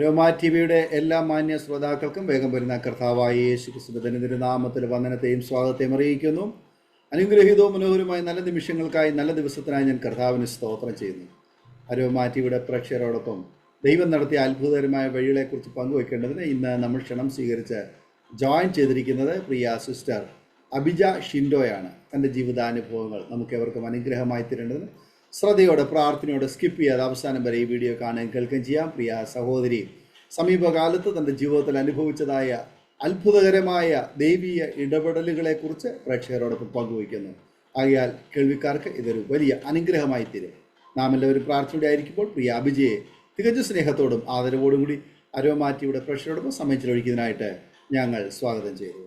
രോമാ T വിയുടെ എല്ലാ മാന്യ ശ്രോതാക്കൾക്കും വേഗം വരുന്ന കർത്താവായ യേശു ക്രിസ്തുവിന്റെ നാമത്തിൽ വന്ദനത്തെയും സ്വാഗതത്തെയും അറിയിക്കുന്നു. അനുഗ്രഹീതവും മനോഹരമായ നല്ല നിമിഷങ്ങൾക്കായി, നല്ല ദിവസത്തിനായി ഞാൻ കർത്താവിന് സ്തോത്രം ചെയ്യുന്നു. രോമാ ടി വിയുടെ പ്രേക്ഷകരോടൊപ്പം ദൈവം നടത്തിയ അത്ഭുതകരമായ വഴികളെക്കുറിച്ച് പങ്കുവെക്കേണ്ടതിന് ഇന്ന് നമ്മൾ ക്ഷണം സ്വീകരിച്ച് ജോയിൻ ചെയ്തിരിക്കുന്നത് പ്രിയ സിസ്റ്റർ അഭിജ ഷിൻഡോയാണ്. തൻ്റെ ജീവിതാനുഭവങ്ങൾ നമുക്ക് എവർക്കും അനുഗ്രഹമായി തീരേണ്ടതിന് ശ്രദ്ധയോടെ പ്രാർത്ഥനയോടെ സ്കിപ്പ് ചെയ്യാതെ അവസാനം വരെ ഈ വീഡിയോ കാണുകയും കേൾക്കുകയും ചെയ്യാം. പ്രിയ സഹോദരി സമീപകാലത്ത് തൻ്റെ ജീവിതത്തിൽ അനുഭവിച്ചതായ അത്ഭുതകരമായ ദൈവീയ ഇടപെടലുകളെക്കുറിച്ച് പ്രേക്ഷകരോടൊപ്പം പങ്കുവയ്ക്കുന്നു. ആകയാൽ കേൾവിക്കാർക്ക് ഇതൊരു വലിയ അനുഗ്രഹമായി തീരും. നാം എല്ലാവരും പ്രാർത്ഥനയോടെ ആയിരിക്കുമ്പോൾ പ്രിയ അഭിജയെ തികഞ്ഞ സ്നേഹത്തോടും ആദരവോടും കൂടി അരോമാ ടിവിയുടെ പ്രേക്ഷകരോടൊപ്പം സമയം ചെലവഴിക്കുന്നതിനായിട്ട് ഞങ്ങൾ സ്വാഗതം ചെയ്തു.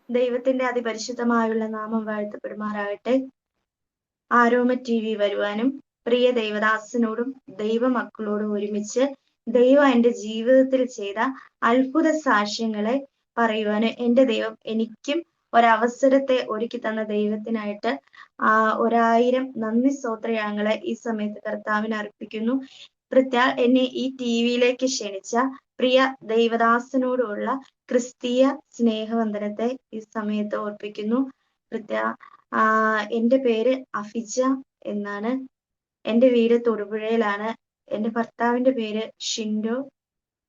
ദൈവത്തിന്റെ അതിപരിശുദ്ധമായുള്ള നാമം വാഴ്ത്തപ്പെടുമാറാകട്ടെ. ആരോമ ടി വി വരുവാനും പ്രിയ ദൈവദാസനോടും ദൈവമക്കളോടും ഒരുമിച്ച് ദൈവം എൻ്റെ ജീവിതത്തിൽ ചെയ്ത അത്ഭുത സാക്ഷ്യങ്ങളെ പറയുവാനും എൻ്റെ ദൈവം എനിക്കും ഒരവസരത്തെ ഒരുക്കി തന്ന ദൈവത്തിനായിട്ട് 1000 നന്ദി സ്തോത്രയാങ്ങളെ ഈ സമയത്ത് കർത്താവിന് അർപ്പിക്കുന്നു. പ്രത്യേക എന്നെ ഈ ടി വിയിലേക്ക് ക്ഷണിച്ച പ്രിയ ദൈവദാസനോടുള്ള ക്രിസ്തീയ സ്നേഹവന്ദനത്തെ ഈ സമയത്ത് ഓർപ്പിക്കുന്നു. പ്രത്യേക എൻ്റെ പേര് അഭിജ എന്നാണ്. എൻ്റെ വീട് തൊടുപുഴയിലാണ്. എൻ്റെ ഭർത്താവിൻ്റെ പേര് ഷിൻഡോ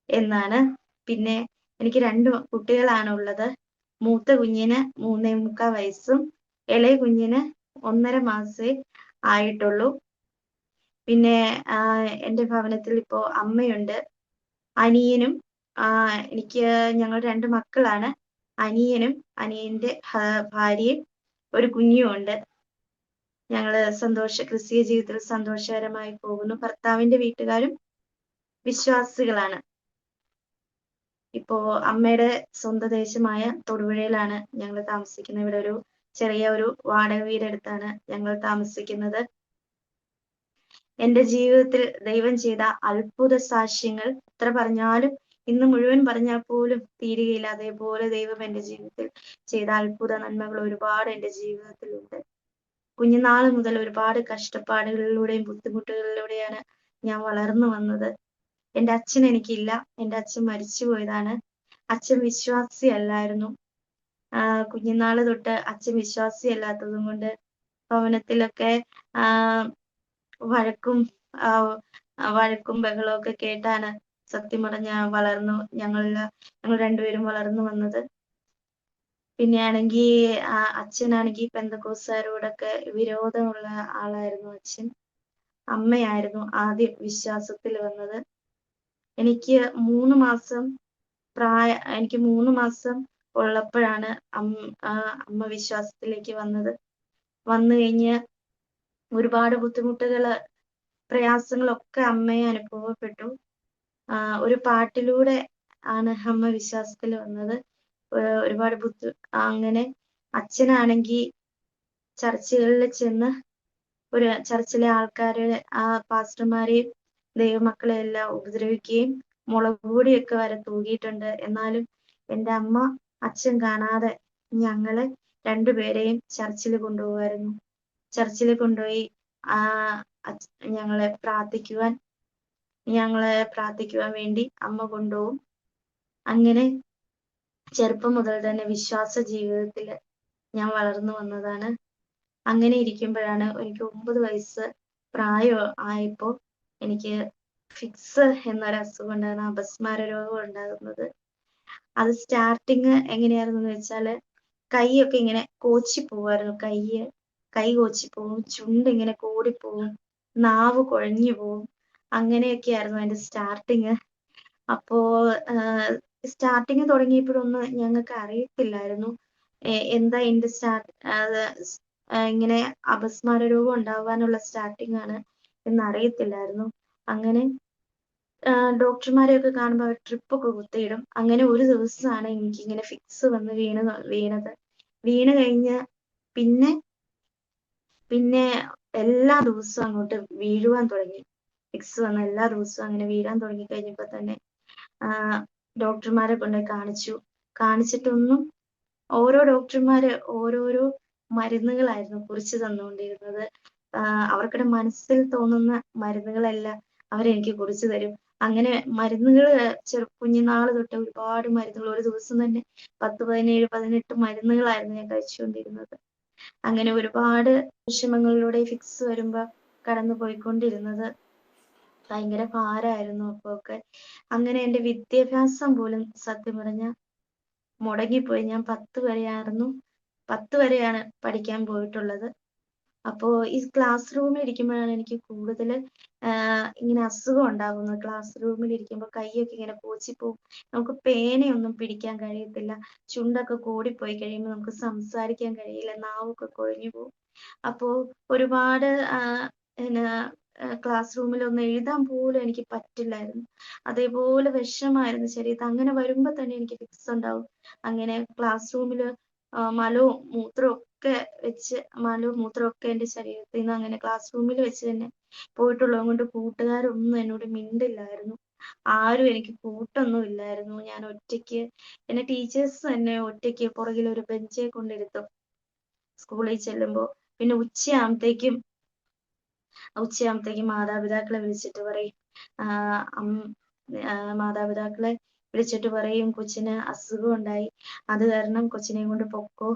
എന്നാണ്. പിന്നെ എനിക്ക് 2 കുട്ടികളാണ് ഉള്ളത്. മൂത്ത കുഞ്ഞിന് 3.25 വയസ്സും ഇളയ കുഞ്ഞിന് 1.5 മാസേ ആയിട്ടുള്ളൂ. പിന്നെ എൻ്റെ ഭവനത്തിൽ ഇപ്പോൾ അമ്മയുണ്ട്, അനിയനും എനിക്ക് ഞങ്ങൾ 2 മക്കളാണ്. അനിയനും അനിയൻ്റെ ഭാര്യയും ഒരു കുഞ്ഞും ഉണ്ട്. ഞങ്ങള് ക്രിസ്തീയ ജീവിതത്തിൽ സന്തോഷകരമായി പോകുന്നു. ഭർത്താവിന്റെ വീട്ടുകാരും വിശ്വാസികളാണ്. ഇപ്പോ അമ്മയുടെ സ്വന്തം ദേശമായ തൊടുപുഴയിലാണ് ഞങ്ങൾ താമസിക്കുന്നത്. ഇവിടെ ഒരു ചെറിയ ഒരു വാടക വീടെടുത്താണ് ഞങ്ങൾ താമസിക്കുന്നത്. എൻ്റെ ജീവിതത്തിൽ ദൈവം ചെയ്ത അത്ഭുത സാക്ഷ്യങ്ങൾ എത്ര പറഞ്ഞാലും ഇന്ന് മുഴുവൻ പറഞ്ഞാൽ പോലും തീരുകയില്ല. അതേപോലെ ദൈവം എൻ്റെ ജീവിതത്തിൽ ചെയ്ത അത്ഭുത നന്മകൾ ഒരുപാട് എൻ്റെ ജീവിതത്തിലുണ്ട്. കുഞ്ഞുനാൾ മുതൽ ഒരുപാട് കഷ്ടപ്പാടുകളിലൂടെയും ബുദ്ധിമുട്ടുകളിലൂടെയാണ് ഞാൻ വളർന്നു വന്നത്. എൻ്റെ അച്ഛൻ എനിക്കില്ല. എൻ്റെ അച്ഛൻ മരിച്ചു പോയതാണ്. അച്ഛൻ വിശ്വാസി അല്ലായിരുന്നു. കുഞ്ഞുനാള് തൊട്ട് അച്ഛൻ വിശ്വാസി അല്ലാത്തതും കൊണ്ട് ഭവനത്തിലൊക്കെ വഴക്കും ബഹളവും ഒക്കെ കേട്ടാണ് സത്യം പറഞ്ഞ ഞങ്ങൾ 2 പേരും വളർന്നു വന്നത്. പിന്നെ ആണെങ്കിൽ അച്ഛനാണെങ്കിൽ പെന്തക്കോസ്തുകാരോടൊക്കെ വിരോധമുള്ള ആളായിരുന്നു അച്ഛൻ. അമ്മയായിരുന്നു ആദ്യം വിശ്വാസത്തിൽ വന്നത്. എനിക്ക് 3 മാസം ഉള്ളപ്പോഴാണ് അമ്മ വിശ്വാസത്തിലേക്ക് വന്നത്. വന്നു കഴിഞ്ഞ് ഒരുപാട് ബുദ്ധിമുട്ടുകള് പ്രയാസങ്ങളൊക്കെ അമ്മയെ അനുഭവപ്പെട്ടു. ഒരു പാട്ടിലൂടെ ആണ് അമ്മ വിശ്വാസത്തിൽ വന്നത്. ഒരുപാട് അങ്ങനെ അച്ഛനാണെങ്കിൽ ചർച്ചുകളിൽ ചെന്ന് ചർച്ചിലെ ആൾക്കാരെ പാസ്റ്റർമാരെയും ദൈവമക്കളെ എല്ലാം ഉപദ്രവിക്കുകയും മുളക് പൊടിയൊക്കെ വരെ തൂകിയിട്ടുണ്ട്. എന്നാലും എൻ്റെ അമ്മ അച്ഛൻ കാണാതെ ഞങ്ങളെ 2 പേരെയും ചർച്ചിൽ കൊണ്ടുപോകുമായിരുന്നു. ചർച്ചിൽ കൊണ്ടുപോയി ഞങ്ങളെ പ്രാർത്ഥിക്കുവാൻ വേണ്ടി അമ്മ കൊണ്ടുപോകും. അങ്ങനെ ചെറുപ്പം മുതൽ തന്നെ വിശ്വാസ ജീവിതത്തിൽ ഞാൻ വളർന്നു വന്നതാണ്. അങ്ങനെ ഇരിക്കുമ്പോഴാണ് എനിക്ക് 9 വയസ്സ് പ്രായം ആയപ്പോൾ എനിക്ക് ഫിക്സ് എന്നൊരു അസുഖം ഉണ്ടാകുന്ന അപസ്മാര രോഗം ഉണ്ടാകുന്നത്. അത് സ്റ്റാർട്ടിങ് എങ്ങനെയായിരുന്നു വെച്ചാല് കൈയൊക്കെ ഇങ്ങനെ കോച്ചി പോവായിരുന്നു. കൈ കോച്ചി പോവും, ചുണ്ട് ഇങ്ങനെ കൂടിപ്പോവും, നാവ് കുഴഞ്ഞു പോവും. അങ്ങനെയൊക്കെയായിരുന്നു അതിന്റെ സ്റ്റാർട്ടിങ്. അപ്പോ സ്റ്റാർട്ടിങ് തുടങ്ങിയപ്പോഴൊന്നും ഞങ്ങൾക്ക് അറിയത്തില്ലായിരുന്നു എന്താ ഇതിന്റെ ഇങ്ങനെ അപസ്മാര രോഗം ഉണ്ടാവാനുള്ള സ്റ്റാർട്ടിങ് ആണ് എന്നറിയത്തില്ലായിരുന്നു. അങ്ങനെ ഡോക്ടർമാരെയൊക്കെ കാണുമ്പോൾ അവർ ട്രിപ്പൊക്കെ കുത്തിയിടും. അങ്ങനെ ഒരു ദിവസമാണ് എനിക്കിങ്ങനെ ഫിക്സ് വന്ന് വീണത്. വീണ് കഴിഞ്ഞ് പിന്നെ എല്ലാ ദിവസവും അങ്ങോട്ട് വീഴുവാൻ തുടങ്ങി. ഫിക്സ് വന്ന എല്ലാ ദിവസവും അങ്ങനെ വീഴാൻ തുടങ്ങി കഴിഞ്ഞപ്പോൾ തന്നെ ഡോക്ടർമാരെ കൊണ്ടുപോയി കാണിച്ചിട്ടൊന്നും ഓരോ ഡോക്ടർമാര് ഓരോരോ മരുന്നുകളായിരുന്നു കുറിച്ച് തന്നുകൊണ്ടിരുന്നത്. അവർക്കുടെ മനസ്സിൽ തോന്നുന്ന മരുന്നുകളെല്ലാം അവരെനിക്ക് കുറിച്ച് തരും. അങ്ങനെ മരുന്നുകൾ കുഞ്ഞുനാള് തൊട്ട് ഒരുപാട് മരുന്നുകൾ, ഒരു ദിവസം തന്നെ 10, 17, 18 മരുന്നുകളായിരുന്നു ഞാൻ കഴിച്ചുകൊണ്ടിരുന്നത്. അങ്ങനെ ഒരുപാട് വിഷമങ്ങളിലൂടെ ഫിക്സ് വരുമ്പോ കടന്നു പോയിക്കൊണ്ടിരുന്നത്. ഭയങ്കര ഭാരമായിരുന്നു അപ്പൊക്കെ. അങ്ങനെ എൻ്റെ വിദ്യാഭ്യാസം പോലും സത്യം പറഞ്ഞ മുടങ്ങിപ്പോയി. ഞാൻ 10 വരെയാണ് പഠിക്കാൻ പോയിട്ടുള്ളത്. അപ്പോ ഈ ക്ലാസ് റൂമിൽ ഇരിക്കുമ്പോഴാണ് എനിക്ക് കൂടുതൽ ഇങ്ങനെ അസുഖം ഉണ്ടാകുന്നത്. ക്ലാസ് റൂമിൽ ഇരിക്കുമ്പോൾ കൈയൊക്കെ ഇങ്ങനെ പോച്ചിപ്പോവും. നമുക്ക് പേനയൊന്നും പിടിക്കാൻ കഴിയത്തില്ല. ചുണ്ടൊക്കെ കൂടിപ്പോയി കഴിയുമ്പോൾ നമുക്ക് സംസാരിക്കാൻ കഴിയില്ല. നാവൊക്കെ കൊഴിഞ്ഞു പോകും. അപ്പോ ഒരുപാട് എന്നാ ക്ലാസ് റൂമിൽ ഒന്ന് എഴുതാൻ പോലും എനിക്ക് പറ്റില്ലായിരുന്നു. അതേപോലെ വിഷമായിരുന്നു ശരീരത്ത്. അങ്ങനെ വരുമ്പോ തന്നെ എനിക്ക് ഫിക്സ് ഉണ്ടാവും. അങ്ങനെ ക്ലാസ് റൂമില് മലവും മൂത്രവും മലവും മൂത്രവും ഒക്കെ എൻ്റെ ശരീരത്തിൽ നിന്ന് അങ്ങനെ ക്ലാസ് റൂമിൽ വെച്ച് തന്നെ പോയിട്ടുള്ളത് കൊണ്ട് കൂട്ടുകാരൊന്നും എന്നോട് മിണ്ടില്ലായിരുന്നു. ആരും എനിക്ക് കൂട്ടൊന്നും ഇല്ലായിരുന്നു. ഞാൻ ഒറ്റയ്ക്ക്, എന്നെ ടീച്ചേഴ്സ് തന്നെ ഒറ്റയ്ക്ക് പുറകിൽ ഒരു ബെഞ്ചേ കൊണ്ടിരുത്തും സ്കൂളിൽ ചെല്ലുമ്പോൾ. പിന്നെ ഉച്ചയാകുമ്പത്തേക്കും മാതാപിതാക്കളെ വിളിച്ചിട്ട് പറയും, മാതാപിതാക്കളെ വിളിച്ചിട്ട് പറയും കൊച്ചിന് അസുഖം ഉണ്ടായി, അത് കാരണം കൊച്ചിനെയും കൊണ്ട് പൊക്കോ,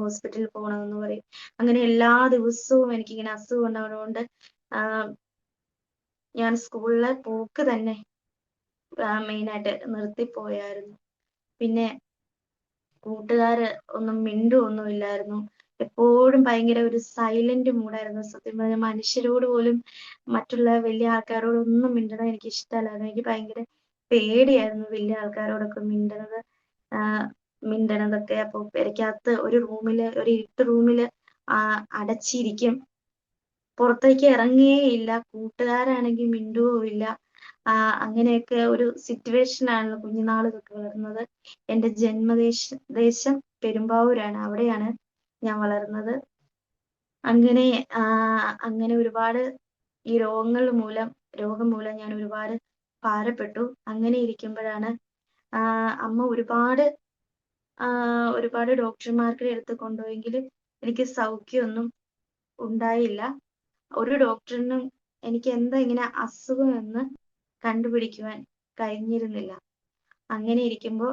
ഹോസ്പിറ്റലിൽ പോകണമെന്ന് പറയും. അങ്ങനെ എല്ലാ ദിവസവും എനിക്കിങ്ങനെ അസുഖം ഉണ്ടാവുന്നതുകൊണ്ട് ഞാൻ സ്കൂളിലെ പോക്ക് തന്നെ മെയിനായിട്ട് നിർത്തിപ്പോയായിരുന്നു. പിന്നെ കൂട്ടുകാര് ഒന്നും മിണ്ടുവൊന്നും ഇല്ലായിരുന്നു. എപ്പോഴും ഭയങ്കര ഒരു സൈലന്റ് മൂഡായിരുന്നു. സത്യം പറഞ്ഞാൽ മനുഷ്യരോട് പോലും, മറ്റുള്ള വലിയ ആൾക്കാരോടൊന്നും മിണ്ടണത് എനിക്ക് ഇഷ്ടമല്ലായിരുന്നു. എനിക്ക് ഭയങ്കര പേടിയായിരുന്നു വലിയ ആൾക്കാരോടൊക്കെ മിണ്ടണതൊക്കെ. അപ്പൊ പെരയ്ക്കകത്ത് ഒരു ഇരുട്ട് റൂമില് അടച്ചിരിക്കും. പുറത്തേക്ക് ഇറങ്ങുകയില്ല. കൂട്ടുകാരാണെങ്കിൽ മിണ്ടുകയുമില്ല. അങ്ങനെയൊക്കെ ഒരു സിറ്റുവേഷനാണ് കുഞ്ഞുനാള് തൊട്ട് വളർന്നത്. എൻ്റെ ദേശം പെരുമ്പാവൂരാണ്. അവിടെയാണ് ഞാൻ വളർന്നത്. അങ്ങനെ അങ്ങനെ ഒരുപാട് ഈ രോഗം മൂലം ഞാൻ ഒരുപാട് ഭാരപ്പെട്ടു. അങ്ങനെ ഇരിക്കുമ്പോഴാണ് അമ്മ ഒരുപാട് ഡോക്ടർമാരുടെ അടുത്ത് കൊണ്ടുപോയെങ്കിലും എനിക്ക് സൗഖ്യമൊന്നും ഉണ്ടായില്ല. ഒരു ഡോക്ടറിനും എനിക്ക് എന്താ ഇങ്ങനെ അസുഖം എന്ന് കണ്ടുപിടിക്കുവാൻ കഴിഞ്ഞിരുന്നില്ല. അങ്ങനെ ഇരിക്കുമ്പോൾ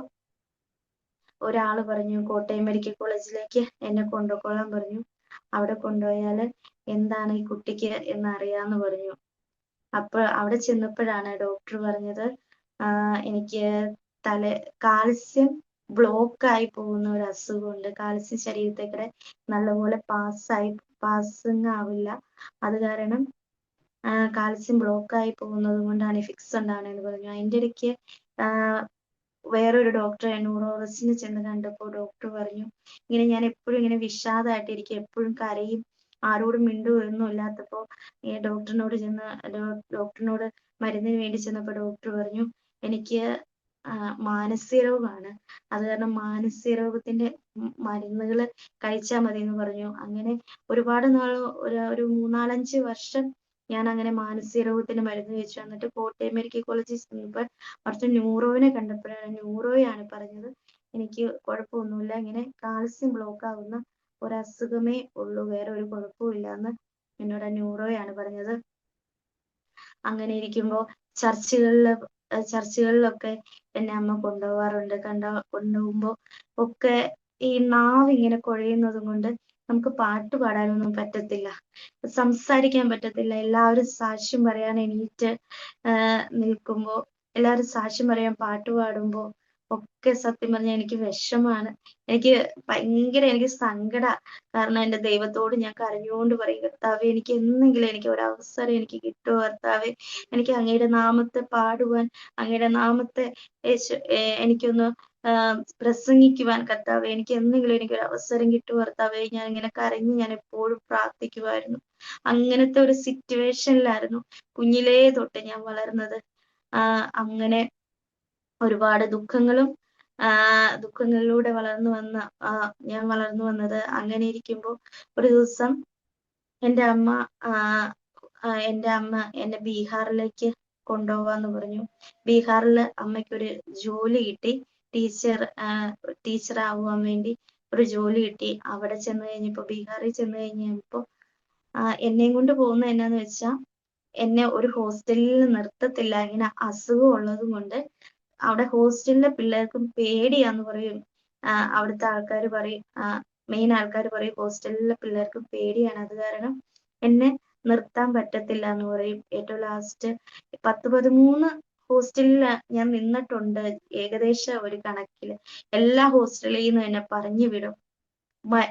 ഒരാള് പറഞ്ഞു കോട്ടയം മെഡിക്കൽ കോളേജിലേക്ക് എന്നെ കൊണ്ടുപോയിക്കൊള്ളാൻ പറഞ്ഞു. അവിടെ കൊണ്ടുപോയാല് എന്താണ് ഈ കുട്ടിക്ക് എന്ന് അറിയാന്ന് പറഞ്ഞു. അപ്പൊ അവിടെ ചെന്നപ്പോഴാണ് ഡോക്ടർ പറഞ്ഞത് എനിക്ക് കാൽസ്യം ബ്ലോക്ക് ആയി പോകുന്ന ഒരു അസുഖമുണ്ട്. കാൽസ്യം ശരീരത്തേക്കൂടെ നല്ലപോലെ പാസിങ് ആവില്ല. അത് കാരണം കാൽസ്യം ബ്ലോക്ക് ആയി പോകുന്നത് കൊണ്ടാണ് ഈ ഫിക്സ് ഉണ്ടാവണെന്ന് പറഞ്ഞു. അതിൻ്റെ ഇടയ്ക്ക് വേറൊരു ഡോക്ടറെ ന്യൂറോളജിസ്റ്റിനെ ചെന്ന് കണ്ടപ്പോൾ ഡോക്ടർ പറഞ്ഞു, ഇങ്ങനെ ഞാൻ എപ്പോഴും ഇങ്ങനെ വിഷാദമായിട്ടിരിക്കും, എപ്പോഴും കരയും, ആരോടും മിണ്ടുകയൊന്നും ഇല്ലാത്തപ്പോൾ ഈ ഡോക്ടറിനോട് മരുന്നിന് വേണ്ടി ചെന്നപ്പോൾ ഡോക്ടർ പറഞ്ഞു എനിക്ക് മാനസിക രോഗമാണ്, അത് കാരണം മാനസിക രോഗത്തിന്റെ മരുന്നുകൾ കഴിച്ചാൽ മതി എന്ന് പറഞ്ഞു. അങ്ങനെ ഒരുപാട് നാൾ, ഒരു 3-4-5 വർഷം ഞാൻ അങ്ങനെ മാനസിക രോഗത്തിന് മരുന്ന് കഴിച്ചു. എന്നിട്ട് കോട്ടയം മെഡിക്കൽ കോളേജിൽ ചെന്നപ്പോൾ അവിടുത്തെ ന്യൂറോനെ കണ്ടപ്പോഴാണ് ന്യൂറോയാണ് പറഞ്ഞത് എനിക്ക് കുഴപ്പമൊന്നുമില്ല, ഇങ്ങനെ കാൽസ്യം ബ്ലോക്ക് ആവുന്ന ഒരസുഖമേ ഉള്ളൂ, വേറെ ഒരു കുഴപ്പവും ഇല്ല എന്ന് എന്നോട് ന്യൂറോയാണ് പറഞ്ഞത്. അങ്ങനെ ഇരിക്കുമ്പോൾ ചർച്ചുകളിലൊക്കെ എന്നെ അമ്മ കൊണ്ടുപോകാറുണ്ട്. കൊണ്ടുപോകുമ്പോൾ ഒക്കെ ഈ നാവ് ഇങ്ങനെ കുഴയുന്നത് കൊണ്ട് നമുക്ക് പാട്ട് പാടാനൊന്നും പറ്റത്തില്ല, സംസാരിക്കാൻ പറ്റത്തില്ല. എല്ലാവരും സാക്ഷ്യം പറയാൻ എണീറ്റ് നിൽക്കുമ്പോൾ, എല്ലാവരും സാക്ഷ്യം പറയാൻ പാട്ട് പാടുമ്പോൾ ഒക്കെ സത്യം പറഞ്ഞാൽ എനിക്ക് വിഷമാണ്. എനിക്ക് സങ്കട. കാരണം എൻ്റെ ദൈവത്തോട് ഞാൻ കരഞ്ഞുകൊണ്ട് പറയും, കർത്താവേ എനിക്ക് എന്തെങ്കിലും എനിക്ക് ഒരു അവസരം എനിക്ക് കിട്ടുമോ കർത്താവേ, എനിക്ക് അങ്ങയുടെ നാമത്തെ പാടുവാൻ, അങ്ങയുടെ നാമത്തെ എനിക്കൊന്ന് പ്രസംഗിക്കുവാൻ കർത്താവേ, എനിക്ക് എന്തെങ്കിലും എനിക്കൊരു അവസരം കിട്ടുമോ കർത്താവേ. ഞാൻ ഇങ്ങനെ കരഞ്ഞ് ഞാൻ എപ്പോഴും പ്രാർത്ഥിക്കുമായിരുന്നു. അങ്ങനത്തെ ഒരു സിറ്റുവേഷനിലായിരുന്നു കുഞ്ഞിലേ തൊട്ട് ഞാൻ വളർന്നത്. അങ്ങനെ ഒരുപാട് ദുഃഖങ്ങളിലൂടെ ഞാൻ വളർന്നു വന്നത്. അങ്ങനെ ഇരിക്കുമ്പോൾ ഒരു ദിവസം എൻ്റെ അമ്മ എന്നെ ബീഹാറിലേക്ക് കൊണ്ടുപോകാന്ന് പറഞ്ഞു. ബീഹാറിൽ അമ്മയ്ക്കൊരു ജോലി കിട്ടി, ടീച്ചർ ആവാൻ വേണ്ടി ഒരു ജോലി കിട്ടി. ബീഹാറിൽ ചെന്ന് കഴിഞ്ഞപ്പോൾ എന്നെയും കൊണ്ട് പോകുന്നത് എന്നാന്ന് വെച്ചാൽ എന്നെ ഒരു ഹോസ്റ്റലിൽ നിർത്തത്തില്ല, ഇങ്ങനെ അസുഖം ഉള്ളത് കൊണ്ട്. അവിടെ ഹോസ്റ്റലിലെ പിള്ളേർക്കും പേടിയാന്ന് പറയും. അവിടുത്തെ ആൾക്കാർ പറയും, മെയിൻ ആൾക്കാർ പറയും ഹോസ്റ്റലിലെ പിള്ളേർക്കും പേടിയാണ്, അത് കാരണം എന്നെ നിർത്താൻ പറ്റത്തില്ല എന്ന് പറയും. ഏറ്റവും ലാസ്റ്റ് 10-13 ഹോസ്റ്റലിൽ ഞാൻ നിന്നിട്ടുണ്ട്, ഏകദേശം ഒരു കണക്കില്. എല്ലാ ഹോസ്റ്റലിൽ നിന്നും എന്നെ പറഞ്ഞു വിടും.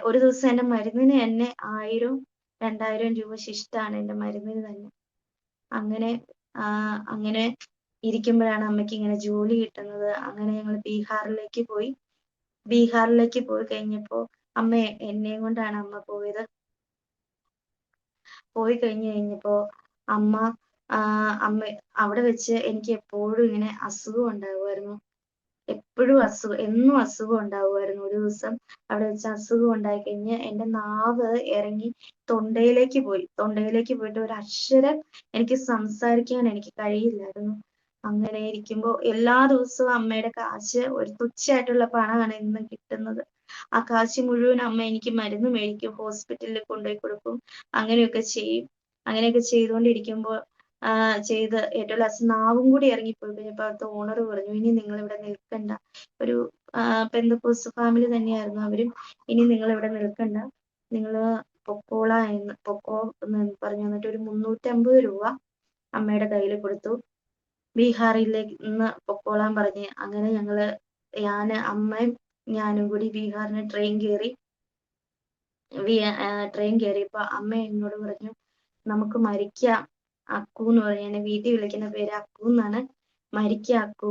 ഒരു ദിവസം എന്റെ മരുന്നിന് തന്നെ 1000-2000 രൂപ ശിഷ്ടാണ് എന്റെ മരുന്നിന് തന്നെ. അങ്ങനെ അങ്ങനെ ഇരിക്കുമ്പോഴാണ് അമ്മയ്ക്ക് ഇങ്ങനെ ജോലി കിട്ടുന്നത്. അങ്ങനെ ഞങ്ങൾ ബീഹാറിലേക്ക് പോയി. ബീഹാറിലേക്ക് പോയി കഴിഞ്ഞപ്പോ അമ്മ എന്നെയും കൊണ്ടാണ് അമ്മ പോയത്. പോയി കഴിഞ്ഞപ്പോ അമ്മ അമ്മ അവിടെ വെച്ച് എനിക്ക് എപ്പോഴും ഇങ്ങനെ അസുഖം ഉണ്ടാകുമായിരുന്നു. എപ്പോഴും എന്നും അസുഖം ഉണ്ടാവുമായിരുന്നു. ഒരു ദിവസം അവിടെ വെച്ച് അസുഖം ഉണ്ടായി കഴിഞ്ഞ് എന്റെ നാവ് ഇറങ്ങി തൊണ്ടയിലേക്ക് പോയി. തൊണ്ടയിലേക്ക് പോയിട്ട് ഒരു അക്ഷരം എനിക്ക് സംസാരിക്കാൻ എനിക്ക് കഴിയില്ലായിരുന്നു. അങ്ങനെ ഇരിക്കുമ്പോ എല്ലാ ദിവസവും അമ്മയുടെ കാശ്, ഒരു തുച്ഛമായിട്ടുള്ള പണമാണ് എന്നും കിട്ടുന്നത്. ആ കാശ് മുഴുവൻ അമ്മ എനിക്ക് മരുന്ന് മേടിക്കും, ഹോസ്പിറ്റലിൽ കൊണ്ടുപോയി കൊടുക്കും, അങ്ങനെയൊക്കെ ചെയ്യും. അങ്ങനെയൊക്കെ ചെയ്തുകൊണ്ടിരിക്കുമ്പോൾ ചെയ്ത് ഏറ്റവും ലാസ്റ്റ് നാവും കൂടി ഇറങ്ങിപ്പോയി കഴിഞ്ഞപ്പോൾ അവിടുത്തെ ഓണർ പറഞ്ഞു, ഇനി നിങ്ങൾ ഇവിടെ നിൽക്കണ്ട. ഒരു പെന്തക്കോസ്ത് ഫാമിലി തന്നെയായിരുന്നു അവരും. ഇനി നിങ്ങൾ ഇവിടെ നിൽക്കണ്ട, നിങ്ങൾ പൊക്കോ എന്ന് പറഞ്ഞു. എന്നിട്ട് ഒരു 350 രൂപ അമ്മയുടെ കയ്യിൽ കൊടുത്തു. ബീഹാറിലേക്ക് ഇന്ന് പൊക്കോളാൻ പറഞ്ഞ്. അങ്ങനെ അമ്മയും ഞാനും കൂടി ബീഹാറിന് ട്രെയിൻ കയറിയപ്പോ അമ്മ എന്നോട് പറഞ്ഞു, നമുക്ക് മരിക്കാം അക്കു എന്ന് പറഞ്ഞു. എന്നെ വീട്ടിൽ വിളിക്കുന്ന പേര് അക്കു എന്നാണ്. മരിക്കാം അക്കു,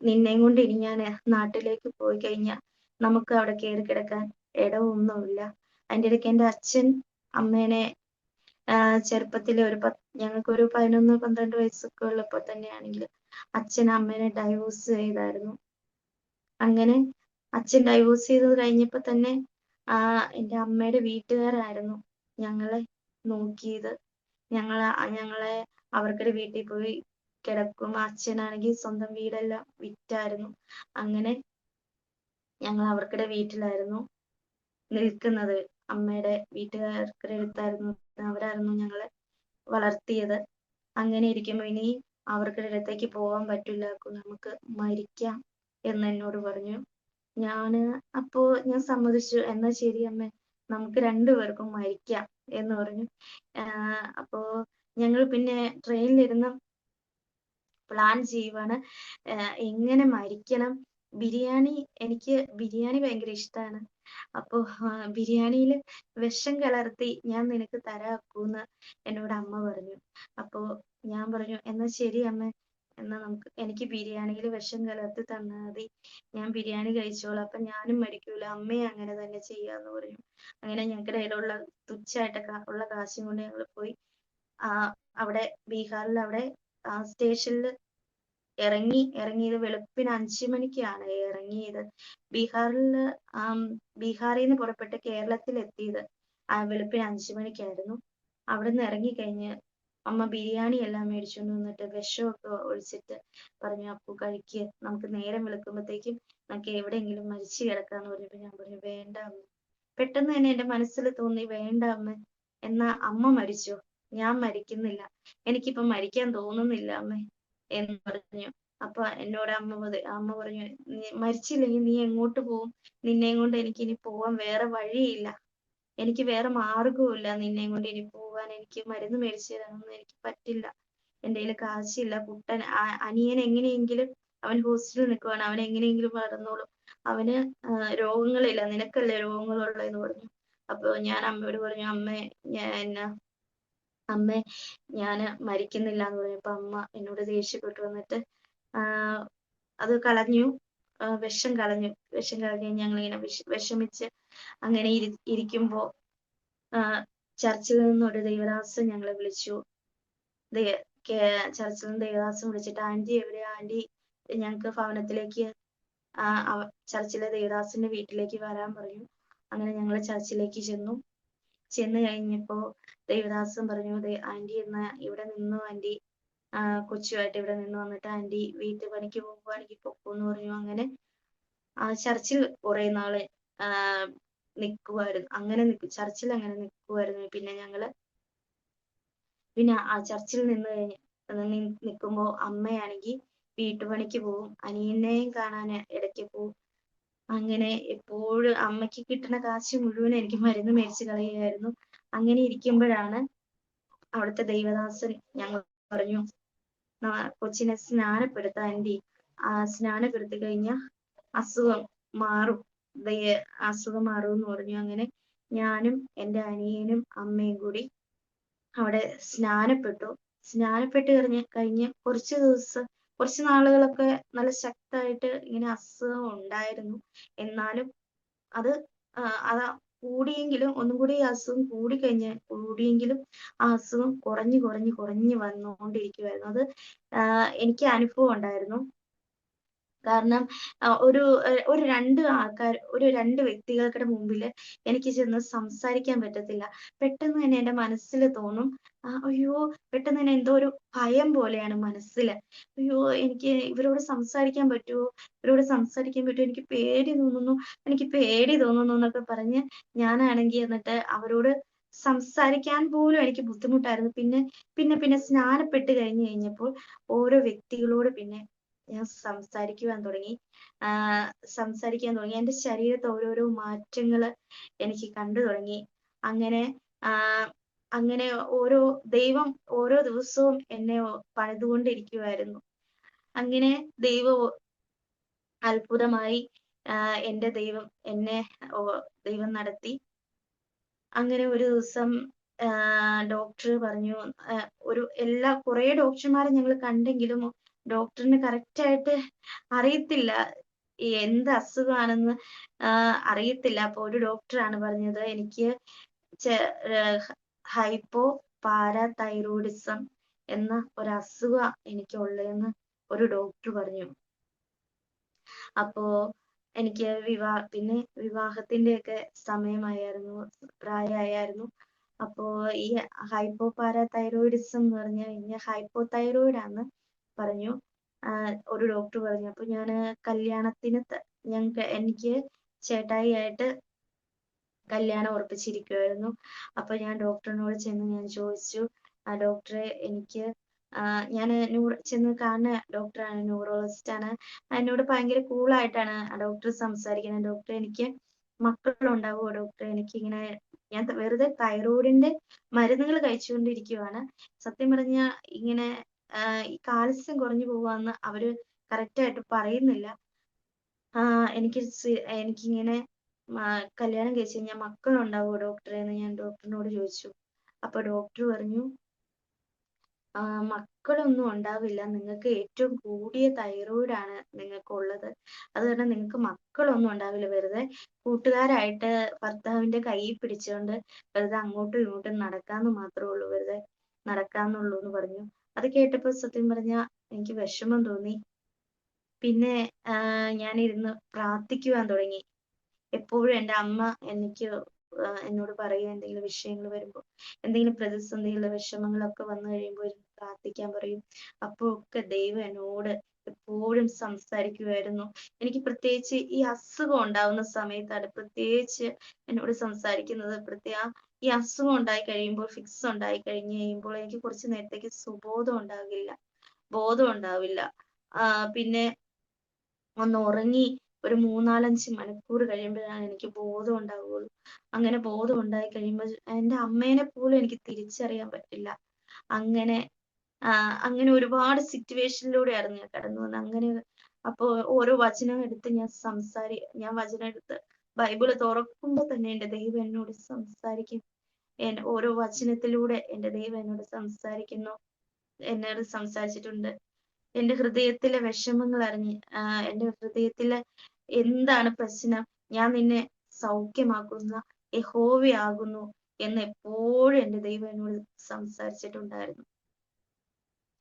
നിന്നെയും കൊണ്ട് ഇനി ഞാൻ നാട്ടിലേക്ക് പോയി കഴിഞ്ഞാൽ നമുക്ക് അവിടെ കയറി കിടക്കാൻ ഇടമൊന്നുമില്ല. അതിൻ്റെ ഇടയ്ക്ക് എൻ്റെ അച്ഛൻ അമ്മേനെ ചെറുപ്പത്തിൽ ഞങ്ങൾക്കൊരു 11-12 വയസ്സൊക്കെ ഉള്ളപ്പോൾ തന്നെയാണെങ്കിൽ അച്ഛൻ അമ്മേനെ ഡൈവോഴ്സ് ചെയ്തായിരുന്നു. അങ്ങനെ അച്ഛൻ ഡൈവോഴ്സ് ചെയ്തത് കഴിഞ്ഞപ്പോ തന്നെ എൻ്റെ അമ്മയുടെ വീട്ടുകാരായിരുന്നു ഞങ്ങളെ നോക്കിയത്. ഞങ്ങളെ അവർക്കൊരു വീട്ടിൽ പോയി കിടക്കും. അച്ഛനാണെങ്കിൽ സ്വന്തം വീടെല്ലാം വിറ്റായിരുന്നു. അങ്ങനെ ഞങ്ങൾ അവർക്കിടെ വീട്ടിലായിരുന്നു നിൽക്കുന്നത്. അമ്മയുടെ വീട്ടുകാർക്കിടെ അടുത്തായിരുന്നു, അവരായിരുന്നു ഞങ്ങളെ വളർത്തിയത്. അങ്ങനെ ഇരിക്കുമ്പോ ഇനി അവർക്കിടെ അടുത്തേക്ക് പോകാൻ പറ്റില്ല, നമുക്ക് മരിക്കാം എന്ന് എന്നോട് പറഞ്ഞു. അപ്പോ ഞാൻ സമ്മതിച്ചു. എന്നാ ശരി അമ്മേ, നമുക്ക് രണ്ടുപേർക്കും മരിക്കാം എന്ന് പറഞ്ഞു. അപ്പോ ഞങ്ങൾ പിന്നെ ട്രെയിനിലിരുന്ന് പ്ലാൻ ചെയ്യുവാണ് എങ്ങനെ മരിക്കണം. എനിക്ക് ബിരിയാണി ഭയങ്കര ഇഷ്ടമാണ്. അപ്പോ ബിരിയാണിയിൽ വിഷം കലർത്തി ഞാൻ നിനക്ക് തരാക്കൂന്ന് എന്നോട് അമ്മ പറഞ്ഞു. അപ്പോ ഞാൻ പറഞ്ഞു, എന്നാ ശരി അമ്മ, എന്നാ എനിക്ക് ബിരിയാണിയിൽ വിഷം കലർത്തി തന്നാൽ മതി, ഞാൻ ബിരിയാണി കഴിച്ചോളാം, അപ്പൊ ഞാനും മരിക്കൂല, അമ്മയെ അങ്ങനെ തന്നെ ചെയ്യാന്ന് പറഞ്ഞു. അങ്ങനെ ഞങ്ങളുടെ കയ്യിലുള്ള തുച്ഛമായിട്ട് കാശും കൊണ്ട് ഞങ്ങൾ പോയി അവിടെ ബീഹാറിൽ അവിടെ സ്റ്റേഷനിൽ ഇറങ്ങിയത് വെളുപ്പിന് 5 മണിക്കാണ് ഇറങ്ങിയത്. ബീഹാറിൽ നിന്ന് പുറപ്പെട്ട് കേരളത്തിൽ എത്തിയത് വെളുപ്പിന് 5 മണിക്കായിരുന്നു. അവിടെ നിന്ന് ഇറങ്ങിക്കഴിഞ്ഞ് അമ്മ ബിരിയാണി എല്ലാം മേടിച്ചുകൊണ്ട് വന്നിട്ട് വിഷമൊക്കെ ഒഴിച്ചിട്ട് പറഞ്ഞു, അപ്പു കഴിക്ക്, നമുക്ക് നേരം വെളുക്കുമ്പോഴത്തേക്കും നമുക്ക് എവിടെയെങ്കിലും മരിച്ചു കിടക്കാന്ന് പറഞ്ഞപ്പോ ഞാൻ പറഞ്ഞു, വേണ്ട അമ്മ. പെട്ടെന്ന് തന്നെ എന്റെ മനസ്സിൽ തോന്നി, വേണ്ട അമ്മ, എന്നാ അമ്മ മരിച്ചോ, ഞാൻ മരിക്കുന്നില്ല, എനിക്കിപ്പോ മരിക്കാൻ തോന്നുന്നില്ല അമ്മ എന്ന് പറഞ്ഞു. അപ്പൊ എന്നോട് അമ്മ പറഞ്ഞു, മരിച്ചില്ലെങ്കിൽ നീ എങ്ങോട്ട് പോവും, നിന്നെയും കൊണ്ട് എനിക്ക് ഇനി പോവാൻ വേറെ വഴിയില്ല, എനിക്ക് വേറെ മാർഗവുമില്ല നിന്നെയും കൊണ്ട് ഇനി പോവാൻ, എനിക്ക് മരുന്ന് മേടിച്ചു തരാനൊന്നും എനിക്ക് പറ്റില്ല, എൻ്റെ കയ്യിൽ കാശില്ല, അനിയൻ എങ്ങനെയെങ്കിലും, അവൻ ഹോസ്റ്റലിൽ നിൽക്കുവാണ്, അവൻ എങ്ങനെയെങ്കിലും വളർന്നോളും, അവന് രോഗങ്ങളില്ല, നിനക്കല്ലേ രോഗങ്ങളുള്ളതെന്ന് പറഞ്ഞു. അപ്പൊ ഞാൻ അമ്മയോട് പറഞ്ഞു, അമ്മേ ഞാന് മരിക്കുന്നില്ല എന്ന് പറഞ്ഞപ്പോ അമ്മ എന്നോട് ദേഷ്യപ്പെട്ടു വന്നിട്ട് അത് കളഞ്ഞു, വിഷം കളഞ്ഞ് ഞങ്ങളിങ്ങനെ വിഷമിച്ച് അങ്ങനെ ഇരിക്കുമ്പോ ചർച്ചിൽ നിന്നും ഒരു ദേവദാസൻ ഞങ്ങളെ വിളിച്ചു. ചർച്ചിൽ നിന്ന് ദേവദാസൻ വിളിച്ചിട്ട്, ആന്റി എവിടെയാ ആന്റി, ഞങ്ങൾക്ക് ഭവനത്തിലേക്ക് ചർച്ചിലെ ദേവദാസന്റെ വീട്ടിലേക്ക് വരാൻ പറഞ്ഞു. അങ്ങനെ ഞങ്ങൾ ചർച്ചിലേക്ക് ചെന്ന് കഴിഞ്ഞപ്പോ ദേവദാസൻ പറഞ്ഞു, ആന്റി എന്നാ ഇവിടെ നിന്നു ആന്റി, കൊച്ചുമായിട്ട് ഇവിടെ നിന്ന് വന്നിട്ട് ആന്റി വീട്ടുപണിക്ക് പോകുവാണെങ്കിൽ പൊക്കോന്ന് പറഞ്ഞു. അങ്ങനെ ചർച്ചിൽ കുറെ നാള് നിൽക്കുമായിരുന്നു. ചർച്ചിൽ അങ്ങനെ നിൽക്കുമായിരുന്നു. പിന്നെ ഞങ്ങള് പിന്നെ ആ ചർച്ചിൽ നിൽക്കുമ്പോൾ അമ്മയാണെങ്കിൽ വീട്ടുപണിക്ക് പോവും, അനിയനെയും കാണാൻ ഇടയ്ക്ക് പോവും. അങ്ങനെ എപ്പോഴും അമ്മയ്ക്ക് കിട്ടുന്ന കാശ് മുഴുവൻ എനിക്ക് മരുന്ന് മേടിച്ച് കളയുമായിരുന്നു. അങ്ങനെ ഇരിക്കുമ്പോഴാണ് അവിടുത്തെ ദൈവദാസൻ ഞങ്ങൾ പറഞ്ഞു, കൊച്ചിനെ സ്നാനപ്പെടുത്താൻ ആൻറ്റി, സ്നാനപ്പെടുത്തി കഴിഞ്ഞാൽ അസുഖം മാറും, അസുഖം മാറും എന്ന് പറഞ്ഞു. അങ്ങനെ ഞാനും എൻ്റെ അനിയനും അമ്മയും കൂടി അവിടെ സ്നാനപ്പെട്ടു. സ്നാനപ്പെട്ട് കഴിഞ്ഞ് കുറച്ച് നാളുകളൊക്കെ നല്ല ശക്തമായിട്ട് ഇങ്ങനെ അസുഖം ഉണ്ടായിരുന്നു. എന്നാലും അത് അതാ കൂടിയെങ്കിലും ഒന്നും കൂടി അസുഖം കൂടിയെങ്കിലും ആ അസുഖം കുറഞ്ഞ് വന്നുകൊണ്ടിരിക്കുവായിരുന്നു. അത് എനിക്ക് അനുഭവം ഉണ്ടായിരുന്നു. കാരണം ഒരു രണ്ട് വ്യക്തികൾക്കുടെ മുമ്പിൽ എനിക്ക് ചെന്ന് സംസാരിക്കാൻ പറ്റത്തില്ല. പെട്ടെന്ന് തന്നെ എൻ്റെ മനസ്സിൽ തോന്നും, അയ്യോ, പെട്ടെന്ന് തന്നെ എന്തോ ഒരു ഭയം പോലെയാണ് മനസ്സിൽ. അയ്യോ, എനിക്ക് ഇവരോട് സംസാരിക്കാൻ പറ്റുമോ, എനിക്ക് പേടി തോന്നുന്നു എന്നൊക്കെ പറഞ്ഞ് ഞാനാണെങ്കിൽ എന്നിട്ട് അവരോട് സംസാരിക്കാൻ പോലും എനിക്ക് ബുദ്ധിമുട്ടായിരുന്നു. പിന്നെ സ്നാനപ്പെട്ട് കഴിഞ്ഞപ്പോൾ ഓരോ വ്യക്തികളോട് പിന്നെ ഞാൻ സംസാരിക്കാൻ തുടങ്ങി. എൻ്റെ ശരീരത്ത് ഓരോരോ മാറ്റങ്ങൾ എനിക്ക് കണ്ടു തുടങ്ങി. അങ്ങനെ അങ്ങനെ ദൈവം ഓരോ ദിവസവും എന്നെ പണിതുകൊണ്ടിരിക്കുവായിരുന്നു. അങ്ങനെ ദൈവം അത്ഭുതമായി എൻ്റെ ദൈവം നടത്തി. അങ്ങനെ ഒരു ദിവസം ഡോക്ടർ പറഞ്ഞു, കുറേ ഡോക്ടർമാരെ ഞങ്ങൾ കണ്ടെങ്കിലും ഡോക്ടറിന് കറക്റ്റായിട്ട് അറിയത്തില്ല എന്ത് അസുഖമാണെന്ന് അറിയത്തില്ല. അപ്പൊ ഒരു ഡോക്ടറാണ് പറഞ്ഞത്, എനിക്ക് ഹൈപ്പോ പാരാതൈറോയിഡിസം എന്ന ഒരു അസുഖം എനിക്കുള്ളതെന്ന് ഒരു ഡോക്ടർ പറഞ്ഞു. അപ്പോ എനിക്ക് വിവാഹത്തിന്റെയൊക്കെ സമയമായിരുന്നു, പ്രായമായിരുന്നു. അപ്പോ ഈ ഹൈപ്പോ പാരാതൈറോയിഡിസം എന്ന് പറഞ്ഞു കഴിഞ്ഞാൽ ഹൈപ്പോതൈറോയിഡ് ആണെന്ന് പറഞ്ഞു ഒരു ഡോക്ടർ പറഞ്ഞു. അപ്പൊ ഞാൻ കല്യാണത്തിന് എനിക്ക് ചേട്ടായിയായിട്ട് കല്യാണം ഉറപ്പിച്ചിരിക്കുവായിരുന്നു. അപ്പൊ ഞാൻ ഡോക്ടറിനോട് ചെന്ന് ഞാൻ ചോദിച്ചു, ഡോക്ടറെ എനിക്ക് ഞാൻ ചെന്ന് കാണുന്ന ഡോക്ടറാണ്, ന്യൂറോളജിസ്റ്റ് ആണ്. എന്നോട് ഭയങ്കര കൂളായിട്ടാണ് ആ ഡോക്ടർ സംസാരിക്കുന്നത്. ഡോക്ടറെ, എനിക്ക് മക്കളുണ്ടാവുമോ ഡോക്ടറെ, എനിക്കിങ്ങനെ ഞാൻ വെറുതെ തൈറോയിഡിന്റെ മരുന്നുകൾ കഴിച്ചുകൊണ്ടിരിക്കുവാണ്. സത്യം പറഞ്ഞാൽ ഇങ്ങനെ ഈ കാൽസ്യം കുറഞ്ഞു പോവാന്ന് അവര് കറക്റ്റായിട്ട് പറയുന്നില്ല. എനിക്കിങ്ങനെ കല്യാണം കഴിച്ച് കഴിഞ്ഞാൽ മക്കളുണ്ടാവുമോ ഡോക്ടറെ എന്ന് ഞാൻ ഡോക്ടറിനോട് ചോദിച്ചു. അപ്പൊ ഡോക്ടർ പറഞ്ഞു, മക്കളൊന്നും ഉണ്ടാവില്ല, നിങ്ങൾക്ക് ഏറ്റവും കൂടിയ തൈറോയിഡ് ആണ് നിങ്ങൾക്കുള്ളത്, അത് കാരണം നിങ്ങൾക്ക് മക്കളൊന്നും ഉണ്ടാവില്ല, വെറുതെ കൂട്ടുകാരായിട്ട് ഭർത്താവിന്റെ കൈ പിടിച്ചുകൊണ്ട് വെറുതെ അങ്ങോട്ടും ഇങ്ങോട്ടും നടക്കാന്ന് മാത്രമേ ഉള്ളൂ, വെറുതെ നടക്കാന്നുള്ളൂ എന്ന് പറഞ്ഞു. അത് കേട്ടപ്പോ സത്യം പറഞ്ഞാൽ എനിക്ക് വിഷമം തോന്നി. പിന്നെ ഞാനിരുന്ന് പ്രാർത്ഥിക്കുവാൻ തുടങ്ങി. എപ്പോഴും എൻ്റെ അമ്മ എന്നോട് പറയും, എന്തെങ്കിലും വിഷയങ്ങൾ വരുമ്പോൾ, എന്തെങ്കിലും പ്രതിസന്ധികളുടെ വിഷമങ്ങളൊക്കെ വന്നു കഴിയുമ്പോൾ പ്രാർത്ഥിക്കാൻ പറയും. അപ്പോഴൊക്കെ ദൈവം എന്നോട് എപ്പോഴും സംസാരിക്കുമായിരുന്നു. എനിക്ക് പ്രത്യേകിച്ച് ഈ അസുഖം ഉണ്ടാവുന്ന സമയത്താണ് പ്രത്യേകിച്ച് എന്നോട് സംസാരിക്കുന്നത്. ഈ അസുഖം ഉണ്ടായി കഴിയുമ്പോൾ, ഫിക്സ് ഉണ്ടായി കഴിയുമ്പോൾ എനിക്ക് കുറച്ച് നേരത്തേക്ക് ബോധം ഉണ്ടാവില്ല. പിന്നെ ഒന്ന് ഉറങ്ങി ഒരു 3-4-5 മണിക്കൂർ കഴിയുമ്പോഴാണ് എനിക്ക് ബോധം ഉണ്ടാവുകയുള്ളൂ. അങ്ങനെ ബോധം ഉണ്ടായി കഴിയുമ്പോൾ എൻ്റെ അമ്മേനെ പോലും എനിക്ക് തിരിച്ചറിയാൻ പറ്റില്ല. അങ്ങനെ ഒരുപാട് സിറ്റുവേഷനിലൂടെയായിരുന്നു ഞാൻ കടന്നു വന്നത്. അങ്ങനെ അപ്പോ ഓരോ വചനം എടുത്ത് ഞാൻ വചനം എടുത്ത് ബൈബിള് തുറക്കുമ്പോൾ തന്നെ എൻ്റെ ദൈവം എന്നോട് സംസാരിക്കും. ഓരോ വചനത്തിലൂടെ എൻ്റെ ദൈവം എന്നോട് സംസാരിച്ചിട്ടുണ്ട്. എൻ്റെ ഹൃദയത്തിലെ വിഷമങ്ങൾ അറിഞ്ഞ്, എൻ്റെ ഹൃദയത്തിലെ എന്താണ് പ്രശ്നം, ഞാൻ നിന്നെ സൗഖ്യമാക്കുന്ന യഹോവയാകുന്നു എന്ന് എപ്പോഴും എൻ്റെ ദൈവം എന്നോട് സംസാരിച്ചിട്ടുണ്ടായിരുന്നു.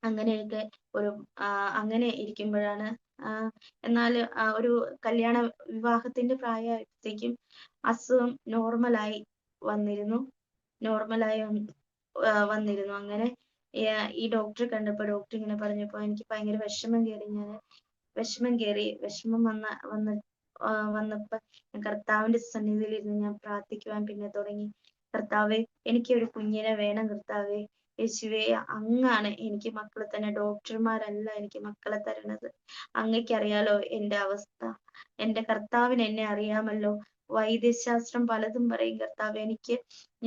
അങ്ങനെയൊക്കെ അങ്ങനെ ഇരിക്കുമ്പോഴാണ് എന്നാൽ ഒരു വിവാഹത്തിന്റെ പ്രായമായപ്പോഴത്തേക്കും അസുഖം നോർമലായി വന്നിരുന്നു. അങ്ങനെ ഈ ഡോക്ടറെ കണ്ടപ്പോൾ ഡോക്ടർ ഇങ്ങനെ പറഞ്ഞപ്പോൾ എനിക്ക് ഭയങ്കര വിഷമം കയറി. വന്നപ്പോ കർത്താവിന്റെ സന്നിധിയിൽ ഇരുന്ന് ഞാൻ പ്രാർത്ഥിക്കുവാൻ പിന്നെ തുടങ്ങി. കർത്താവേ, എനിക്കൊരു കുഞ്ഞിനെ വേണം കർത്താവേ, യേശുവേ, അങ്ങാണ് എനിക്ക് മക്കളെ തന്നെ, ഡോക്ടർമാരല്ല എനിക്ക് മക്കളെ തരണത്. അങ്ങയ്ക്കറിയാലോ എന്റെ അവസ്ഥ. എന്റെ കർത്താവിന് എന്നെ അറിയാമല്ലോ. വൈദ്യശാസ്ത്രം പലതും പറയും കർത്താവ്.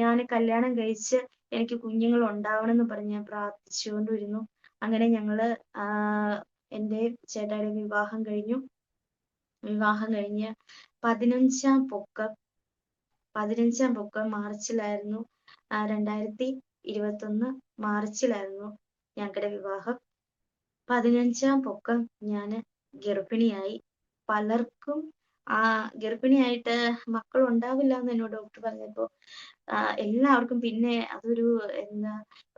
ഞാൻ കല്യാണം കഴിച്ച് എനിക്ക് കുഞ്ഞുങ്ങൾ ഉണ്ടാവണം എന്ന് പറഞ്ഞ് ഞാൻ പ്രാർത്ഥിച്ചുകൊണ്ടിരുന്നു. അങ്ങനെ ഞങ്ങള് എന്റെ ചേട്ടായിയുടെ വിവാഹം കഴിഞ്ഞു. വിവാഹം കഴിഞ്ഞ് 15-ാം പൊക്കം മാർച്ചിലായിരുന്നു. 2021 മാർച്ചിലായിരുന്നു ഞങ്ങളുടെ വിവാഹം. 15-ാം പൊക്കം ഞാന് ഗർഭിണിയായി. പലർക്കും ഗർഭിണിയായിട്ട് മക്കൾ ഉണ്ടാവില്ല എന്ന് എന്നോട് ഡോക്ടർ പറഞ്ഞപ്പോ എല്ലാവർക്കും പിന്നെ അതൊരു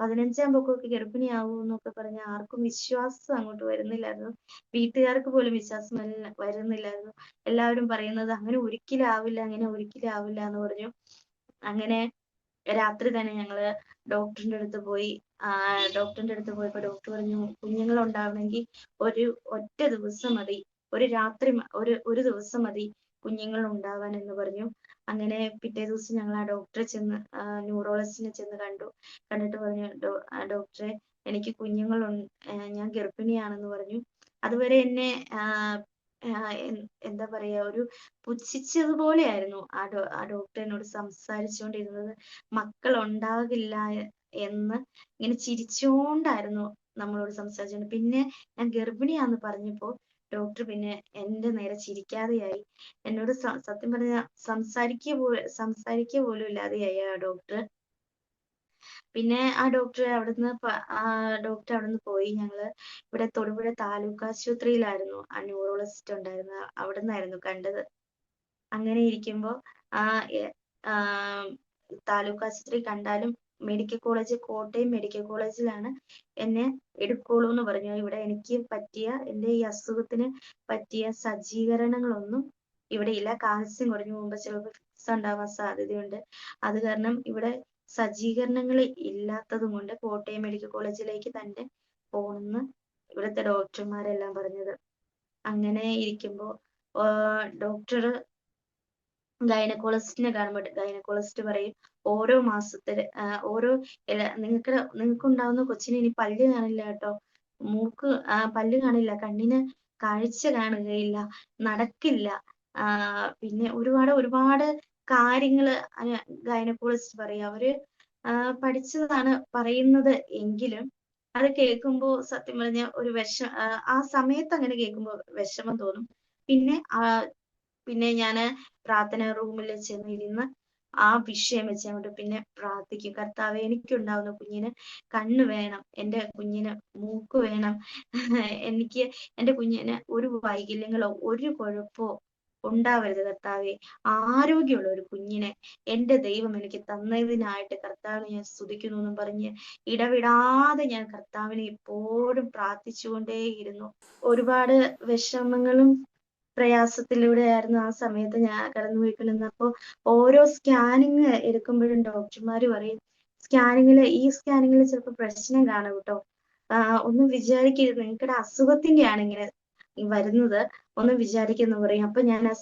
15-ാം പൊക്കമൊക്കെ ഗർഭിണിയാവൂ എന്നൊക്കെ പറഞ്ഞ ആർക്കും വിശ്വാസം അങ്ങോട്ട് വരുന്നില്ലായിരുന്നു. വീട്ടുകാർക്ക് പോലും വിശ്വാസം വരുന്നില്ലായിരുന്നു. എല്ലാവരും പറയുന്നത് അങ്ങനെ ഒരിക്കലും ആവില്ല, അങ്ങനെ ഒരിക്കലും ആവില്ല എന്ന് പറഞ്ഞു. അങ്ങനെ രാത്രി തന്നെ ഞങ്ങള് ഡോക്ടറിന്റെ അടുത്ത് പോയി. ഡോക്ടറിന്റെ അടുത്ത് പോയപ്പോ ഡോക്ടർ പറഞ്ഞു, കുഞ്ഞുങ്ങൾ ഉണ്ടാവണമെങ്കിൽ ഒറ്റ ദിവസം മതി, ഒരു ദിവസം മതി കുഞ്ഞുങ്ങൾ ഉണ്ടാവാൻ എന്ന് പറഞ്ഞു. അങ്ങനെ പിറ്റേ ദിവസം ഞങ്ങൾ ആ ഡോക്ടറെ ചെന്ന് ന്യൂറോളജിസ്റ്റിനെ ചെന്ന് കണ്ടിട്ട് പറഞ്ഞു, ഡോക്ടറെ എനിക്ക് ഞാൻ ഗർഭിണിയാണെന്ന് പറഞ്ഞു. അതുവരെ എന്നെ എന്താ പറയാ, ഒരു പുച്ഛിച്ചതുപോലെയായിരുന്നു ആ ഡോക്ടർ എന്നോട് സംസാരിച്ചുകൊണ്ടിരുന്നത്. മക്കൾ ഉണ്ടാകില്ല എന്ന് ഇങ്ങനെ ചിരിച്ചോണ്ടായിരുന്നു നമ്മളോട് സംസാരിച്ചോണ്ട്. പിന്നെ ഞാൻ ഗർഭിണിയാന്ന് പറഞ്ഞപ്പോ ഡോക്ടർ പിന്നെ എന്റെ നേരെ ചിരിക്കാതെയായി. എന്നോട് സത്യം പറഞ്ഞ സംസാരിക്കുക പോലും ഇല്ലാതെയായി ആ ഡോക്ടർ. പിന്നെ ആ ഡോക്ടർ അവിടുന്ന് പോയി. ഞങ്ങള് ഇവിടെ തൊടുപുഴ താലൂക്ക് ആശുപത്രിയിലായിരുന്നു ആ ന്യൂറോളജിസ്റ്റ് ഉണ്ടായിരുന്നത്. അവിടുന്നായിരുന്നു കണ്ടത്. അങ്ങനെ ഇരിക്കുമ്പോ താലൂക്ക് ആശുപത്രി കണ്ടാലും കോട്ടയം മെഡിക്കൽ കോളേജിലാണ് എന്നെ എടുക്കുള്ളൂ എന്ന് പറഞ്ഞു. ഇവിടെ എനിക്ക് എന്റെ ഈ അസുഖത്തിന് പറ്റിയ സജ്ജീകരണങ്ങളൊന്നും ഇവിടെ ഇല്ല. കാൽസ്യം കുറഞ്ഞു പോകുമ്പോ ചിലപ്പോൾ ഫിക്സ് ഉണ്ടാവാൻ സാധ്യതയുണ്ട്. അത് കാരണം ഇവിടെ സജ്ജീകരണങ്ങൾ ഇല്ലാത്തത് കൊണ്ട് കോട്ടയം മെഡിക്കൽ കോളേജിലേക്ക് തന്നെ പോണെന്ന് ഇവിടുത്തെ ഡോക്ടർമാരെല്ലാം പറഞ്ഞത്. അങ്ങനെ ഇരിക്കുമ്പോ ഡോക്ടർ ഗൈനക്കോളജിസ്റ്റിനെ കാണുമ്പോൾ ഗൈനക്കോളജിസ്റ്റ് പറയും, ഓരോ മാസത്തില് നിങ്ങൾക്ക് ഉണ്ടാവുന്ന കൊച്ചിന് ഇനി പല്ല് കാണില്ല കേട്ടോ, പല്ല് കാണില്ല, കണ്ണിന് കാഴ്ച കാണുകയില്ല, നടക്കില്ല, പിന്നെ ഒരുപാട് കാര്യങ്ങള് ഗൈനക്കോളജിസ്റ്റ് പറയും. അവര് പഠിച്ചതാണ് പറയുന്നത് എങ്കിലും അത് കേൾക്കുമ്പോ സത്യം പറഞ്ഞ ഒരു ആ സമയത്ത് അങ്ങനെ കേൾക്കുമ്പോ വിഷമം തോന്നും. പിന്നെ ഞാന് പ്രാർത്ഥന റൂമിൽ ചെന്നിരുന്ന് ആ വിഷയം വെച്ചങ്ങോട്ട് പിന്നെ പ്രാർത്ഥിക്കും. കർത്താവേ, എനിക്കുണ്ടാവുന്ന കുഞ്ഞിന് കണ്ണ് വേണം, എന്റെ കുഞ്ഞിന് മൂക്ക് വേണം, എന്റെ കുഞ്ഞിന് ഒരു വൈകല്യങ്ങളോ ഒരു കുഴപ്പമോ ഉണ്ടാവരുത് കർത്താവേ. ആരോഗ്യമുള്ള ഒരു കുഞ്ഞിനെ എന്റെ ദൈവം എനിക്ക് തന്നതിനായിട്ട് കർത്താവിനെ ഞാൻ സ്തുതിക്കുന്നു എന്നും പറഞ്ഞ് ഇടവിടാതെ ഞാൻ കർത്താവിനെ എപ്പോഴും പ്രാർത്ഥിച്ചുകൊണ്ടേയിരുന്നു. ഒരുപാട് വിഷമങ്ങളും പ്രയാസത്തിലൂടെയായിരുന്നു ആ സമയത്ത് ഞാൻ കടന്നുപോയിക്കൊണ്ടിരുന്നത്. അപ്പൊ ഓരോ സ്കാനിങ് എടുക്കുമ്പോഴും ഡോക്ടർമാര് പറയും, ഈ സ്കാനിങ്ങിൽ ചിലപ്പോൾ പ്രശ്നം കാണും കേട്ടോ, ഒന്നും വിചാരിക്കരുത്, നിങ്ങൾക്കുടെ അസുഖത്തിന്റെ ആണ് ഇങ്ങനെ വരുന്നത്, ഒന്ന് വിചാരിക്കുന്നു പറയും. അപ്പൊ ഞാൻ ആ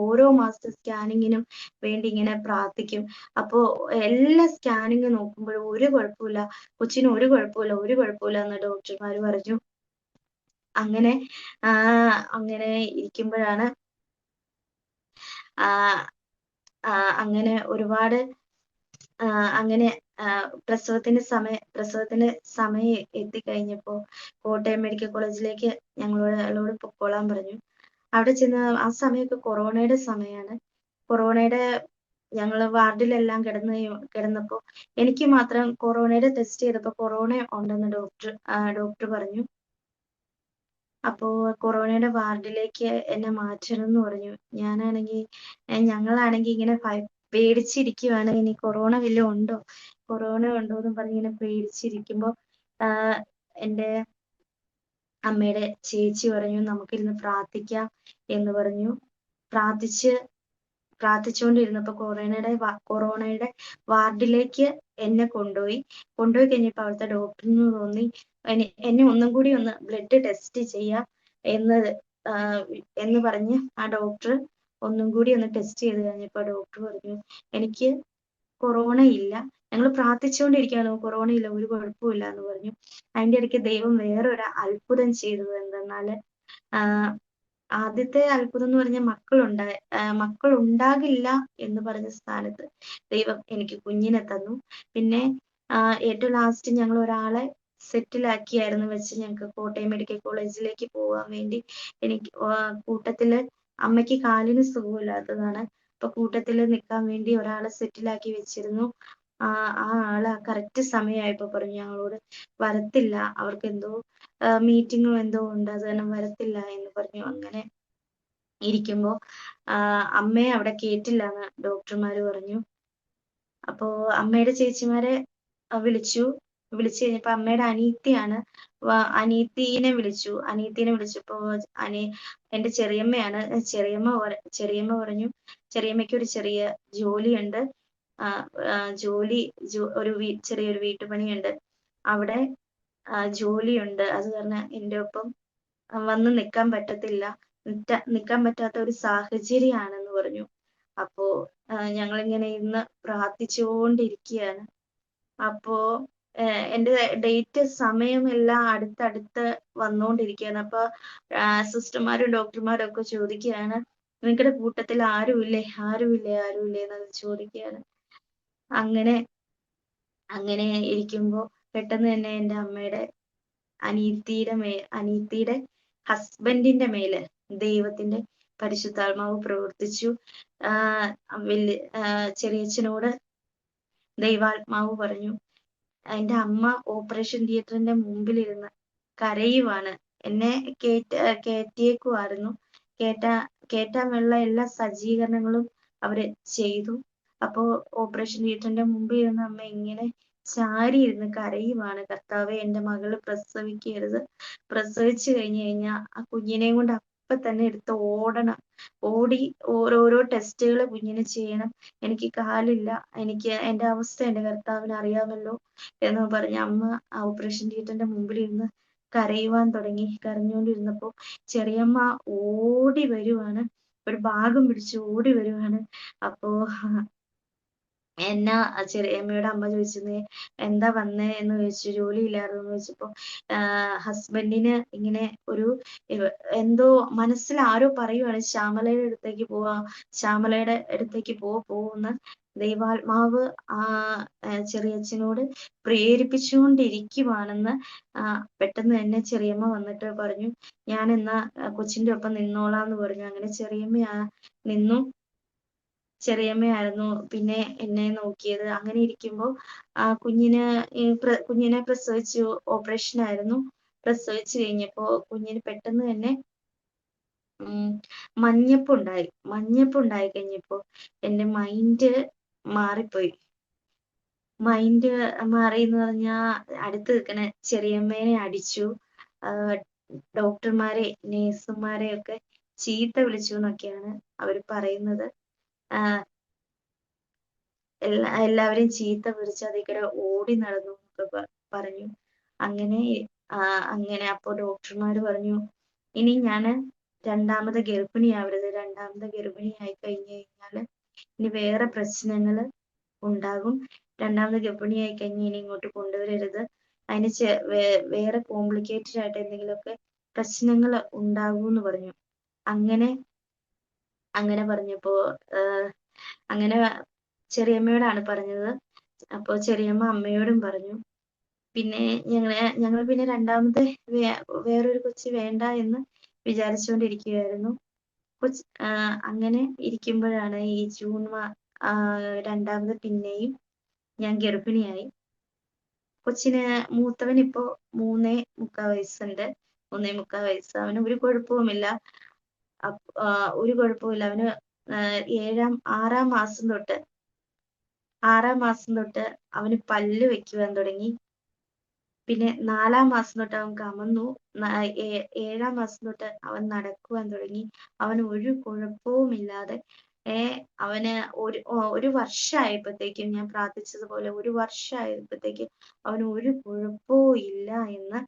ഓരോ മാസത്തെ സ്കാനിങ്ങിനും വേണ്ടി ഇങ്ങനെ പ്രാർത്ഥിക്കും. അപ്പോ എല്ലാ സ്കാനിങ് നോക്കുമ്പോഴും ഒരു കുഴപ്പമില്ല, കൊച്ചിന് ഒരു കുഴപ്പമില്ല എന്ന് ഡോക്ടർമാര് പറഞ്ഞു. അങ്ങനെ ഇരിക്കുമ്പോഴാണ് അങ്ങനെ ഒരുപാട് അങ്ങനെ പ്രസവത്തിന്റെ സമയം എത്തിക്കഴിഞ്ഞപ്പോ കോട്ടയം മെഡിക്കൽ കോളേജിലേക്ക് ഞങ്ങളോട് പൊക്കോളാൻ പറഞ്ഞു. അവിടെ ചെന്ന് ആ സമയമൊക്കെ കൊറോണയുടെ സമയമാണ്. ഞങ്ങള് വാർഡിലെല്ലാം കിടന്നപ്പോ എനിക്ക് മാത്രം കൊറോണയുടെ ടെസ്റ്റ് ചെയ്തപ്പോ കൊറോണ ഉണ്ടെന്ന് ഡോക്ടർ പറഞ്ഞു. അപ്പോ കൊറോണയുടെ വാർഡിലേക്ക് എന്നെ മാറ്റണം എന്ന് പറഞ്ഞു. ഞങ്ങളാണെങ്കിൽ ഇങ്ങനെ പേടിച്ചിരിക്കുവാണ്, ഇനി കൊറോണ ഉണ്ടോ എന്ന് പറഞ്ഞ് ഇങ്ങനെ പേടിച്ചിരിക്കുമ്പോ എൻ്റെ അമ്മയുടെ ചേച്ചി പറഞ്ഞു, നമുക്കിരുന്ന് പ്രാർത്ഥിക്കാം എന്ന് പറഞ്ഞു. പ്രാർത്ഥിച്ചുകൊണ്ടിരുന്നപ്പോ കൊറോണയുടെ വാർഡിലേക്ക് എന്നെ കൊണ്ടുപോയി കഴിഞ്ഞപ്പോ അവിടുത്തെ ഡോക്ടറിന് തോന്നി എന്നെ ഒന്നും കൂടി ഒന്ന് ബ്ലഡ് ടെസ്റ്റ് ചെയ്യാം എന്ന് പറഞ്ഞ് ആ ഡോക്ടർ ഒന്നും കൂടി ഒന്ന് ടെസ്റ്റ് ചെയ്ത് കഴിഞ്ഞപ്പോ ഡോക്ടർ പറഞ്ഞു, എനിക്ക് കൊറോണ ഇല്ല, ഞങ്ങൾ പ്രാർത്ഥിച്ചുകൊണ്ടിരിക്കുകയാണ്, കൊറോണയില്ല, ഒരു കുഴപ്പമില്ല എന്ന് പറഞ്ഞു. അതിന്റെ ഇടയ്ക്ക് ദൈവം വേറൊരു അത്ഭുതം ചെയ്തത് എന്തെന്നാല്, ആഹ് ആദ്യത്തെ അത്ഭുതം എന്ന് പറഞ്ഞാൽ മക്കൾ ഉണ്ടാകില്ല എന്ന് പറഞ്ഞ സ്ഥാനത്ത് ദൈവം എനിക്ക് കുഞ്ഞിനെ തന്നു. പിന്നെ ഏറ്റവും ലാസ്റ്റ് ഞങ്ങൾ ഒരാളെ സെറ്റിലാക്കിയായിരുന്നു വെച്ച് ഞങ്ങൾക്ക് കോട്ടയം മെഡിക്കൽ കോളേജിലേക്ക് പോകാൻ വേണ്ടി. എനിക്ക് കൂട്ടത്തില് അമ്മയ്ക്ക് കാലിന് സുഖമില്ലാത്തതാണ്. അപ്പൊ കൂട്ടത്തില് നിൽക്കാൻ വേണ്ടി ഒരാളെ സെറ്റിലാക്കി വെച്ചിരുന്നു. ആ ആള് കറക്റ്റ് സമയമായപ്പോ പറഞ്ഞു ഞങ്ങളോട് വരത്തില്ല, അവർക്ക് എന്തോ മീറ്റിങ്ങോ എന്തോ ഉണ്ട്, അത് കാരണം വരത്തില്ല എന്ന് പറഞ്ഞു. അങ്ങനെ ഇരിക്കുമ്പോ അമ്മയെ അവിടെ കേറ്റില്ലാന്ന് ഡോക്ടർമാര് പറഞ്ഞു. അപ്പോ അമ്മയുടെ ചേച്ചിമാരെ വിളിച്ചു. വിളിച്ചു കഴിഞ്ഞപ്പോ അമ്മയുടെ അനീത്തിയാണ്, അനീത്തിനെ വിളിച്ചപ്പോ എന്റെ ചെറിയമ്മയാണ്. ചെറിയമ്മ പറഞ്ഞു ചെറിയമ്മയ്ക്ക് ഒരു ചെറിയ ജോലിയുണ്ട്, ചെറിയൊരു വീട്ടുപണിയുണ്ട്, അവിടെ ജോലിയുണ്ട്, അത് കാരണം എൻ്റെ ഒപ്പം വന്ന് നിൽക്കാൻ പറ്റത്തില്ല, നിൽക്കാൻ പറ്റാത്ത ഒരു സാഹചര്യമാണെന്ന് പറഞ്ഞു. അപ്പോ ഞങ്ങളിങ്ങനെ ഇന്ന് പ്രാർത്ഥിച്ചുകൊണ്ടിരിക്കുകയാണ്. അപ്പോ എൻ്റെ ഡേറ്റ് സമയം എല്ലാം അടുത്തടുത്ത് വന്നുകൊണ്ടിരിക്കുകയാണ്. അപ്പൊ സിസ്റ്റർമാരും ഡോക്ടർമാരും ഒക്കെ ചോദിക്കുകയാണ്, നിങ്ങളുടെ കൂട്ടത്തിൽ ആരുമില്ലേ എന്നൊക്കെ ചോദിക്കുകയാണ്. അങ്ങനെ ഇരിക്കുമ്പോ പെട്ടെന്ന് തന്നെ എൻ്റെ അമ്മയുടെ അനീത്തിയുടെ ഹസ്ബൻഡിന്റെ മേല് ദൈവത്തിന്റെ പരിശുദ്ധാത്മാവ് പ്രവർത്തിച്ചു. ചെറിയച്ഛനോട് ദൈവാത്മാവ് പറഞ്ഞു, എൻ്റെ അമ്മ ഓപ്പറേഷൻ തിയേറ്ററിന്റെ മുമ്പിലിരുന്ന് കരയുവാണ്. എന്നെ കേറ്റിയേക്കുമായിരുന്നു. കേറ്റാനുള്ള എല്ലാ സജ്ജീകരണങ്ങളും അവര് ചെയ്തു. അപ്പോ ഓപ്പറേഷൻ തിയേറ്ററിന്റെ മുമ്പിൽ ഇരുന്ന് അമ്മ ഇങ്ങനെ ചാരി ഇരുന്ന് കരയുവാണ്, കർത്താവെ എൻ്റെ മകള് പ്രസവിക്കരുത്, പ്രസവിച്ചു കഴിഞ്ഞാൽ ആ കുഞ്ഞിനെയും കൊണ്ട് അപ്പൊ തന്നെ എടുത്ത് ഓടി ഓരോരോ ടെസ്റ്റുകൾ കുഞ്ഞിന് ചെയ്യണം, എനിക്ക് കാലില്ല, എനിക്ക് എൻ്റെ അവസ്ഥ എൻ്റെ കർത്താവിന് അറിയാമല്ലോ എന്ന് പറഞ്ഞ് അമ്മ ആ ഓപ്പറേഷൻ തിയേറ്ററിന്റെ മുമ്പിൽ ഇരുന്ന് കരയുവാൻ തുടങ്ങി. കരഞ്ഞുകൊണ്ടിരുന്നപ്പോ ചെറിയമ്മ ഓടി വരുവാണ്, ഒരു ഭാഗം പിടിച്ച് ഓടി വരുവാണ്. അപ്പോ ചെറിയമ്മയുടെ അമ്മ ചോദിച്ചത് എന്താ വന്നേ എന്ന് ചോദിച്ചു. ജോലി ഇല്ലായിരുന്നു എന്ന് ചോദിച്ചപ്പോ ഹസ്ബൻഡിന് ഇങ്ങനെ ഒരു എന്തോ മനസ്സിൽ ആരോ പറയുവാണ്, ശ്യാമലയുടെ അടുത്തേക്ക് പോവെന്ന് ദൈവാത്മാവ് ചെറിയച്ഛനോട് പ്രേരിപ്പിച്ചുകൊണ്ടിരിക്കുവാണെന്ന് പെട്ടെന്ന് തന്നെ ചെറിയമ്മ വന്നിട്ട് പറഞ്ഞു, ഞാൻ എന്നാ കൊച്ചിന്റെ ഒപ്പം നിന്നോളാന്ന് പറഞ്ഞു. അങ്ങനെ നിന്നു. ചെറിയമ്മയായിരുന്നു പിന്നെ എന്നെ നോക്കിയത്. അങ്ങനെ ഇരിക്കുമ്പോ കുഞ്ഞിനെ പ്രസവിച്ചു, ഓപ്പറേഷൻ ആയിരുന്നു. പ്രസവിച്ചു കഴിഞ്ഞപ്പോ കുഞ്ഞിന് പെട്ടെന്ന് തന്നെ മഞ്ഞപ്പുണ്ടായി കഴിഞ്ഞപ്പോ എൻ്റെ മൈൻഡ് മാറിപ്പോയി. മൈൻഡ് മാറി എന്ന് പറഞ്ഞാ അടുത്ത് നിൽക്കണ ചെറിയമ്മേനെ അടിച്ചു, ഡോക്ടർമാരെ നേഴ്സുമാരെ ഒക്കെ ചീത്ത വിളിച്ചു എന്നൊക്കെയാണ് അവർ പറയുന്നത്. എല്ലാവരെയും ചീത്ത വിളിച്ച് അതിൽ ഓടി നടന്നു എന്നൊക്കെ പറഞ്ഞു. അങ്ങനെ അപ്പോ ഡോക്ടർമാര് പറഞ്ഞു, ഇനി ഞാന് രണ്ടാമത് ഗർഭിണിയാവരുത്, രണ്ടാമത് ഗർഭിണിയായി കഴിഞ്ഞാല് ഇനി വേറെ പ്രശ്നങ്ങൾ ഉണ്ടാകും, രണ്ടാമത് ഗർഭിണിയായി കഴിഞ്ഞ് ഇനി ഇങ്ങോട്ട് കൊണ്ടുവരരുത്, അതിന് വേറെ കോംപ്ലിക്കേറ്റഡ് ആയിട്ട് എന്തെങ്കിലുമൊക്കെ പ്രശ്നങ്ങൾ ഉണ്ടാകുമെന്ന് പറഞ്ഞു. അങ്ങനെ പറഞ്ഞപ്പോ അങ്ങനെ ചെറിയമ്മയോടാണ് പറഞ്ഞത്. അപ്പോ ചെറിയമ്മ അമ്മയോടും പറഞ്ഞു. പിന്നെ ഞങ്ങൾ പിന്നെ രണ്ടാമത് വേറൊരു കൊച്ച് വേണ്ട എന്ന് വിചാരിച്ചുകൊണ്ടിരിക്കുകയായിരുന്നു. അങ്ങനെ ഇരിക്കുമ്പോഴാണ് ഈ ജൂൺ രണ്ടാമത് പിന്നെയും ഞാൻ ഗർഭിണിയായി. കൊച്ചിന് മൂത്തവൻ ഇപ്പോ 3.25 വയസ്സുണ്ട്. 3.25 വയസ്സ്. അവന് ഒരു കുഴപ്പവുമില്ല. അവന് 6-ാം മാസം തൊട്ട് അവന് പല്ല് വെക്കുവാൻ തുടങ്ങി. പിന്നെ 4-ാം മാസം തൊട്ട് അവൻ കമന്നു. 7-ാം മാസം തൊട്ട് അവൻ നടക്കുവാൻ തുടങ്ങി. അവന് ഒരു കുഴപ്പവുമില്ലാതെ അവന് ഒരു വർഷമായപ്പോഴത്തേക്കും, ഞാൻ പ്രാർത്ഥിച്ചതുപോലെ ഒരു വർഷമായപ്പോഴത്തേക്കും അവന് ഒരു കുഴപ്പവും ഇല്ല എന്ന്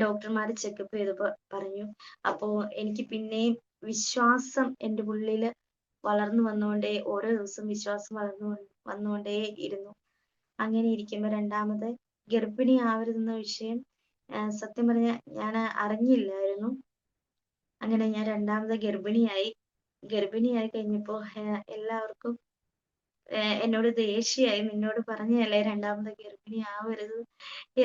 ഡോക്ടർമാർ ചെക്കപ്പ് ചെയ്തപ്പോ പറഞ്ഞു. അപ്പോ എനിക്ക് പിന്നെയും വിശ്വാസം എൻ്റെ ഉള്ളില് വളർന്നു വന്നുകൊണ്ടേ ഓരോ ദിവസവും വിശ്വാസം വന്നുകൊണ്ടേ ഇരുന്നു. അങ്ങനെ ഇരിക്കുമ്പോ രണ്ടാമത് ഗർഭിണി ആവരുതെന്ന വിഷയം സത്യം പറഞ്ഞ ഞാൻ അറിഞ്ഞില്ലായിരുന്നു. അങ്ങനെ ഞാൻ രണ്ടാമത് ഗർഭിണിയായി കഴിഞ്ഞപ്പോ എല്ലാവർക്കും എന്നോട് ദേഷ്യമായി. നിന്നോട് പറഞ്ഞതല്ലേ രണ്ടാമത് ഗർഭിണി ആവരുത്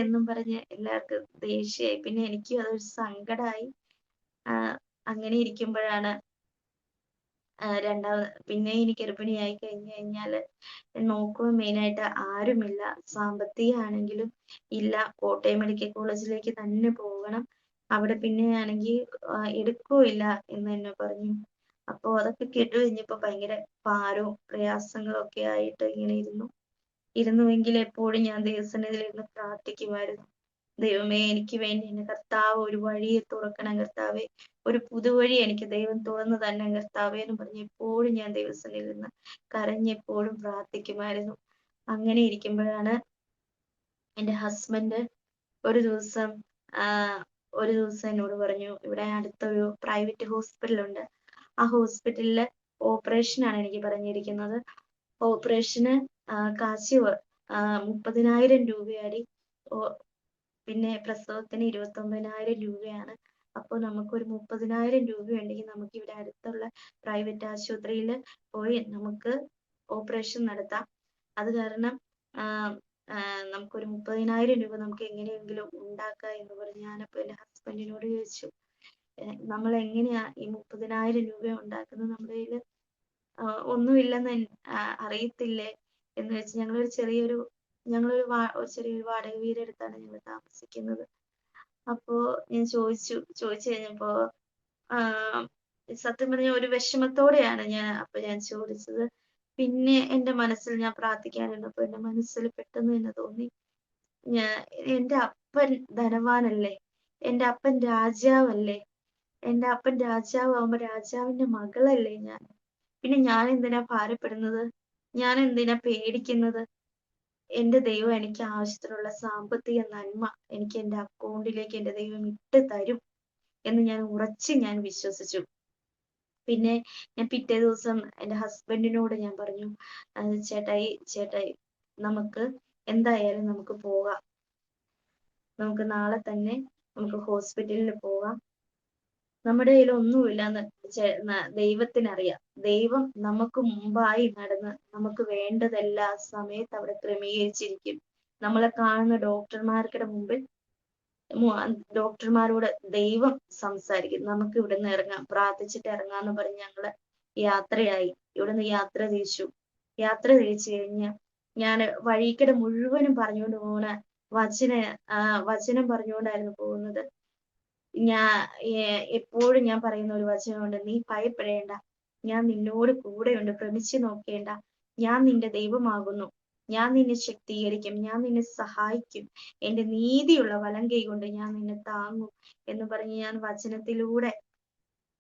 എന്നും പറഞ്ഞ് എല്ലാവർക്കും ദേഷ്യമായി. പിന്നെ എനിക്കും അതൊരു സങ്കടമായി. അങ്ങനെ ഇരിക്കുമ്പോഴാണ് പിന്നെ ഇനി ഗർഭിണിയായി കഴിഞ്ഞാല് നോക്കുക മെയിനായിട്ട് ആരുമില്ല. സാമ്പത്തികമാണെങ്കിലും ഇല്ല. കോട്ടയം മെഡിക്കൽ കോളേജിലേക്ക് തന്നെ പോകണം. അവിടെ പിന്നെ ആണെങ്കിൽ എടുക്കുകയില്ല എന്ന് തന്നെ പറഞ്ഞു. അപ്പോ അതൊക്കെ കേട്ട് കഴിഞ്ഞപ്പോ ഭയങ്കര ഭാരവും പ്രയാസങ്ങളും ഒക്കെ ആയിട്ട് ഇങ്ങനെ ഇരുന്നുവെങ്കിൽ എപ്പോഴും ഞാൻ ദൈവസന്നിധിയിൽ ഇരുന്ന് പ്രാർത്ഥിക്കുമായിരുന്നു. ദൈവമേ, എനിക്ക് വേണ്ടി എന്റെ കർത്താവ് ഒരു വഴി തുറക്കണം കർത്താവേ, ഒരു പുതുവഴി എനിക്ക് ദൈവം തുറന്നു തന്നെ കർത്താവേ എന്ന് പറഞ്ഞ് എപ്പോഴും ഞാൻ ദൈവസന്നിധിയിൽ നിന്ന് കരഞ്ഞെപ്പോഴും പ്രാർത്ഥിക്കുമായിരുന്നു. അങ്ങനെ ഇരിക്കുമ്പോഴാണ് എൻ്റെ ഹസ്ബൻഡ് ഒരു ദിവസം എന്നോട് പറഞ്ഞു, ഇവിടെ അടുത്തൊരു പ്രൈവറ്റ് ഹോസ്പിറ്റലുണ്ട്. ആ ഹോസ്പിറ്റലില് ഓപ്പറേഷനാണ് എനിക്ക് പറഞ്ഞിരിക്കുന്നത്. ഓപ്പറേഷന് കാശ് 30,000 രൂപയാടി. പിന്നെ പ്രസവത്തിന് 29,000 രൂപയാണ്. അപ്പോൾ നമുക്കൊരു 30,000 രൂപ ഉണ്ടെങ്കിൽ നമുക്ക് ഇവിടെ അടുത്തുള്ള പ്രൈവറ്റ് ആശുപത്രിയിൽ പോയി നമുക്ക് ഓപ്പറേഷൻ നടത്താം. അത് കാരണം നമുക്കൊരു 30,000 രൂപ നമുക്ക് എങ്ങനെയെങ്കിലും ഉണ്ടാക്കാം എന്ന് പറഞ്ഞ് ഞാനപ്പോൾ എൻ്റെ ഹസ്ബൻഡിനോട് ചോദിച്ചു, നമ്മൾ എങ്ങനെയാ ഈ 30,000 രൂപ ഉണ്ടാക്കുന്നത്? നമ്മുടെ കയ്യിൽ ഒന്നുമില്ലെന്ന് അറിയത്തില്ലേ എന്ന് വെച്ച് ഞങ്ങളൊരു ചെറിയൊരു വാടക വീടെടുത്താണ് ഞങ്ങൾ താമസിക്കുന്നത്. അപ്പോ ഞാൻ ചോദിച്ചു കഴിഞ്ഞപ്പോ സത്യം പറഞ്ഞ ഒരു വിഷമത്തോടെയാണ് ഞാൻ ചോദിച്ചത്. പിന്നെ എൻ്റെ മനസ്സിൽ ഞാൻ പ്രാർത്ഥിക്കാനിരുന്നപ്പോൾ എൻ്റെ മനസ്സിൽ പെട്ടെന്ന് തന്നെ തോന്നി, എൻ്റെ അപ്പൻ ധനവാനല്ലേ, എൻ്റെ അപ്പൻ രാജാവല്ലേ, എൻ്റെ അപ്പൻ രാജാവാകുമ്പോ രാജാവിന്റെ മകളല്ലേ ഞാൻ. പിന്നെ ഞാൻ എന്തിനാ ഭാരപ്പെടുന്നത്? ഞാൻ എന്തിനാ പേടിക്കുന്നത്? എൻ്റെ ദൈവം എനിക്ക് ആവശ്യത്തിനുള്ള സാമ്പത്തിക നന്മ എനിക്ക് എൻ്റെ അക്കൗണ്ടിലേക്ക് എൻ്റെ ദൈവം ഇട്ട് തരും എന്ന് ഞാൻ വിശ്വസിച്ചു. പിന്നെ ഞാൻ പിറ്റേ ദിവസം എൻ്റെ ഹസ്ബൻഡിനോട് ഞാൻ പറഞ്ഞു, ചേട്ടായി നമുക്ക് എന്തായാലും നമുക്ക് പോകാം, നമുക്ക് നാളെ തന്നെ നമുക്ക് ഹോസ്പിറ്റലിൽ പോകാം. നമ്മുടെ കയ്യിൽ ഒന്നുമില്ലാന്ന് ദൈവത്തിനറിയാം. ദൈവം നമുക്ക് മുമ്പായി നടന്ന് നമുക്ക് വേണ്ടതെല്ലാം സമയത്ത് അവിടെ ക്രമീകരിച്ചിരിക്കും. നമ്മളെ കാണുന്ന ഡോക്ടർമാർക്കിടെ മുമ്പിൽ ഡോക്ടർമാരോട് ദൈവം സംസാരിക്കും. നമുക്ക് ഇവിടുന്ന് ഇറങ്ങാം, പ്രാർത്ഥിച്ചിട്ട് ഇറങ്ങാന്ന് പറഞ്ഞ് ഞങ്ങള് യാത്രയായി. ഇവിടുന്ന് യാത്ര തിരിച്ചു കഴിഞ്ഞ് ഞാൻ വഴിക്കിടെ മുഴുവനും പറഞ്ഞുകൊണ്ട് പോണ വചനം പറഞ്ഞുകൊണ്ടായിരുന്നു പോകുന്നത്. എപ്പോഴും ഞാൻ പറയുന്ന ഒരു വചനമുണ്ട്, നീ ഭയപ്പെടേണ്ട, ഞാൻ നിന്നോട് കൂടെയുണ്ട്, ഭ്രമിച്ചു നോക്കേണ്ട, ഞാൻ നിന്റെ ദൈവമാകുന്നു, ഞാൻ നിന്നെ ശക്തീകരിക്കും, ഞാൻ നിന്നെ സഹായിക്കും, എൻ്റെ നീതിയുള്ള വലങ്കൈ കൊണ്ട് ഞാൻ നിന്നെ താങ്ങും എന്ന് പറഞ്ഞ് ഞാൻ വചനത്തിലൂടെ